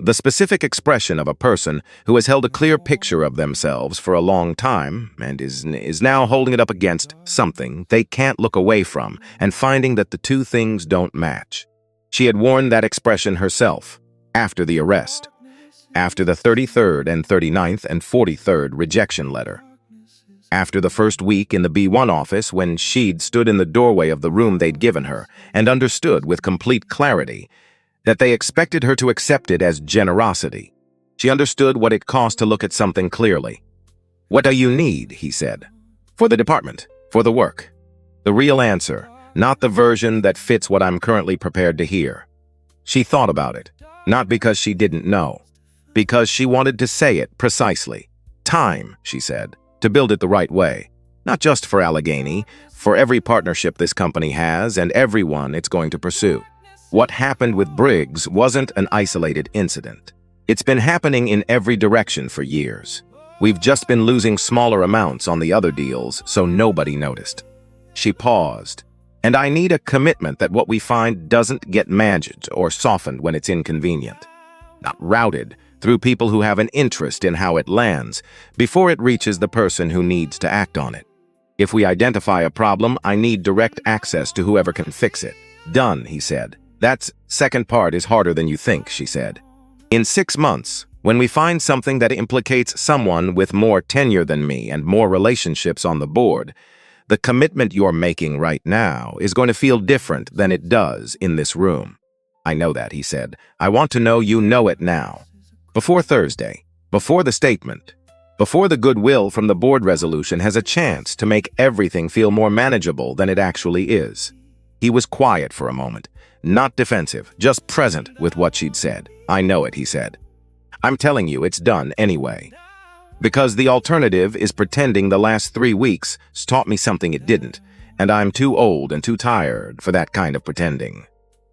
The specific expression of a person who has held a clear picture of themselves for a long time and is now holding it up against something they can't look away from and finding that the two things don't match. She had worn that expression herself. after the arrest, after the 33rd and 39th and 43rd rejection letter, after the first week in the B1 office when she'd stood in the doorway of the room they'd given her and understood with complete clarity that they expected her to accept it as generosity. She understood what it cost to look at something clearly. "What do you need?" he said. "For the department, for the work." The real answer, not the version that fits what I'm currently prepared to hear. She thought about it, not because she didn't know, because she wanted to say it precisely. Time, she said, to build it the right way. Not just for Allegheny, for every partnership this company has and everyone it's going to pursue. What happened with Briggs wasn't an isolated incident. It's been happening in every direction for years. We've just been losing smaller amounts on the other deals, so nobody noticed. She paused. And I need a commitment that what we find doesn't get managed or softened when it's inconvenient. Not routed through people who have an interest in how it lands before it reaches the person who needs to act on it. If we identify a problem, I need direct access to whoever can fix it. Done, he said. That second part is harder than you think, she said. In 6 months, when we find something that implicates someone with more tenure than me and more relationships on the board, the commitment you're making right now is going to feel different than it does in this room. I know that, he said. I want to know you know it now. Before Thursday, before the statement, before the goodwill from the board resolution has a chance to make everything feel more manageable than it actually is. He was quiet for a moment, not defensive, just present with what she'd said. I know it, he said. I'm telling you, it's done anyway. Because the alternative is pretending the last 3 weeks taught me something it didn't, and I'm too old and too tired for that kind of pretending.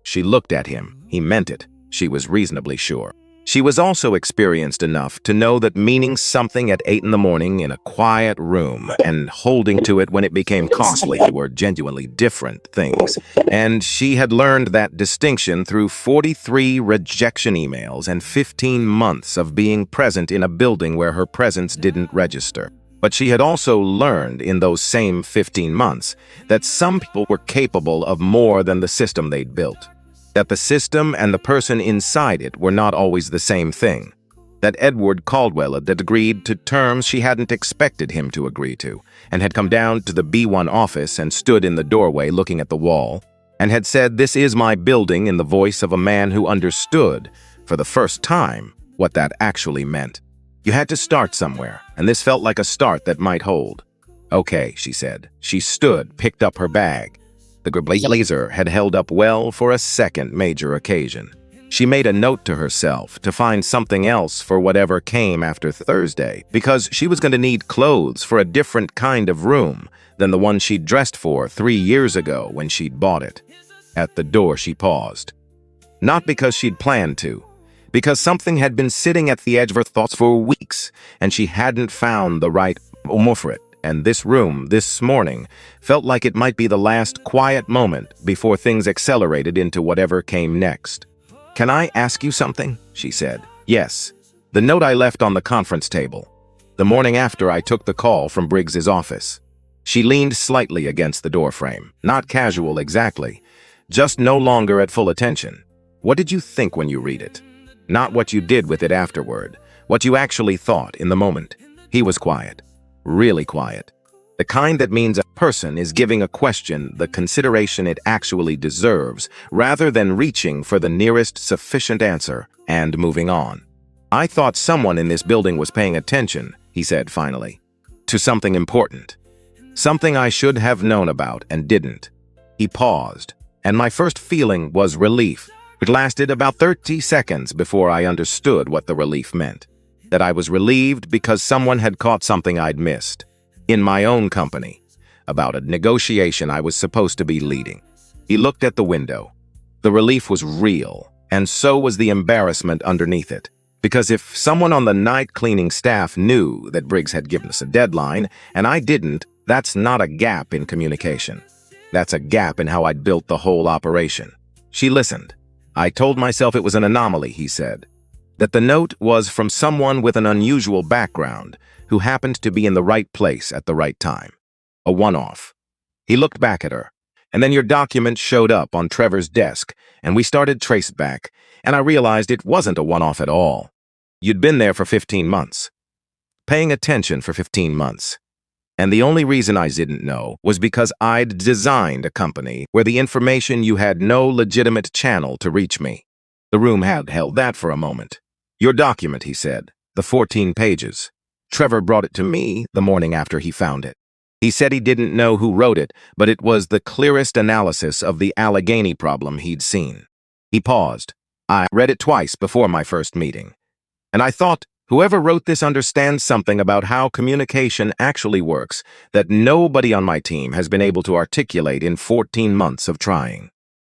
She looked at him. He meant it. She was reasonably sure. She was also experienced enough to know that meaning something at 8 in the morning in a quiet room and holding to it when it became costly were genuinely different things. And she had learned that distinction through 43 rejection emails and 15 months of being present in a building where her presence didn't register. But she had also learned in those same 15 months that some people were capable of more than the system they'd built. That the system and the person inside it were not always the same thing. That Edward Caldwell had agreed to terms she hadn't expected him to agree to, and had come down to the B1 office and stood in the doorway looking at the wall, and had said, "This is my building," in the voice of a man who understood, for the first time, what that actually meant. You had to start somewhere, and this felt like a start that might hold. "Okay," she said. She stood, picked up her bag. The blazer had held up well for a second major occasion. She made a note to herself to find something else for whatever came after Thursday, because she was going to need clothes for a different kind of room than the one she'd dressed for 3 years ago when she'd bought it. At the door, she paused. Not because she'd planned to, because something had been sitting at the edge of her thoughts for weeks, and she hadn't found the right moment for it. And this room, this morning, felt like it might be the last quiet moment before things accelerated into whatever came next. "Can I ask you something?" she said. "Yes. The note I left on the conference table. The morning after I took the call from Briggs's office." She leaned slightly against the doorframe. Not casual exactly, just no longer at full attention. "What did you think when you read it? Not what you did with it afterward, what you actually thought in the moment." He was quiet. Really quiet. The kind that means a person is giving a question the consideration it actually deserves, rather than reaching for the nearest sufficient answer and moving on. "I thought someone in this building was paying attention," he said finally, "to something important. Something I should have known about and didn't." He paused, and my first feeling was relief. It lasted about 30 seconds before I understood what the relief meant. That I was relieved because someone had caught something I'd missed. In my own company. About a negotiation I was supposed to be leading. He looked at the window. The relief was real, and so was the embarrassment underneath it. Because if someone on the night cleaning staff knew that Briggs had given us a deadline, and I didn't, that's not a gap in communication. That's a gap in how I'd built the whole operation. She listened. "I told myself it was an anomaly," he said. That the note was from someone with an unusual background who happened to be in the right place at the right time. A one-off. He looked back at her, and then your document showed up on Trevor's desk, and we started trace back, and I realized it wasn't a one-off at all. You'd been there for 15 months, paying attention for 15 months. And the only reason I didn't know was because I'd designed a company where the information you had no legitimate channel to reach me. The room had held that for a moment. Your document, he said, the 14 pages. Trevor brought it to me the morning after he found it. He said he didn't know who wrote it, but it was the clearest analysis of the Allegheny problem he'd seen. He paused. I read it twice before my first meeting. And I thought, whoever wrote this understands something about how communication actually works that nobody on my team has been able to articulate in 14 months of trying.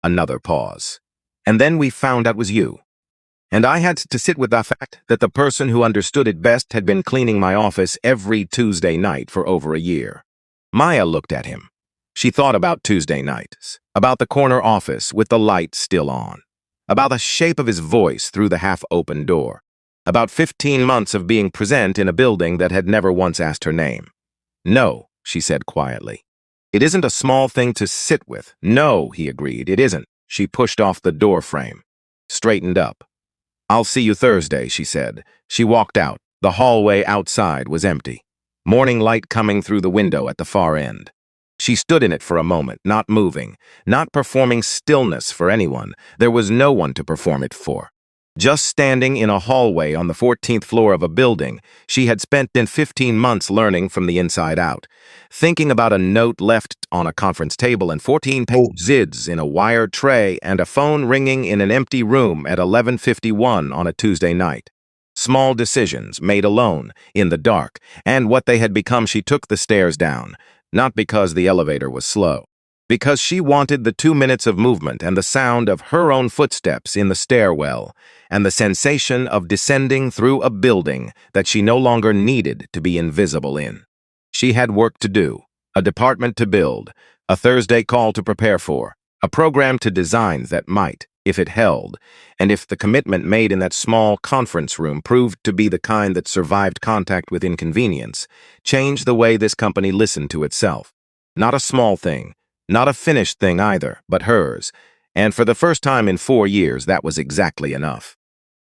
Another pause. And then we found out it was you. And I had to sit with the fact that the person who understood it best had been cleaning my office every Tuesday night for over a year. Maya looked at him. She thought about Tuesday nights, about the corner office with the light still on, about the shape of his voice through the half-open door, about 15 months of being present in a building that had never once asked her name. No, she said quietly. It isn't a small thing to sit with. No, he agreed, it isn't. She pushed off the door frame, straightened up. I'll see you Thursday, she said. She walked out. The hallway outside was empty. Morning light coming through the window at the far end. She stood in it for a moment, not moving, not performing stillness for anyone. There was no one to perform it for. Just standing in a hallway on the 14th floor of a building she had spent 15 months learning from the inside out, thinking about a note left on a conference table and 14-page zids in a wired tray and a phone ringing in an empty room at 11:51 on a Tuesday night. Small decisions made alone, in the dark, and what they had become. She took the stairs down, not because the elevator was slow, because she wanted the 2 minutes of movement and the sound of her own footsteps in the stairwell, and the sensation of descending through a building that she no longer needed to be invisible in. She had work to do, a department to build, a Thursday call to prepare for, a program to design that might, if it held, and if the commitment made in that small conference room proved to be the kind that survived contact with inconvenience, change the way this company listened to itself. Not a small thing, not a finished thing either, but hers, and for the first time in 4 years that was exactly enough.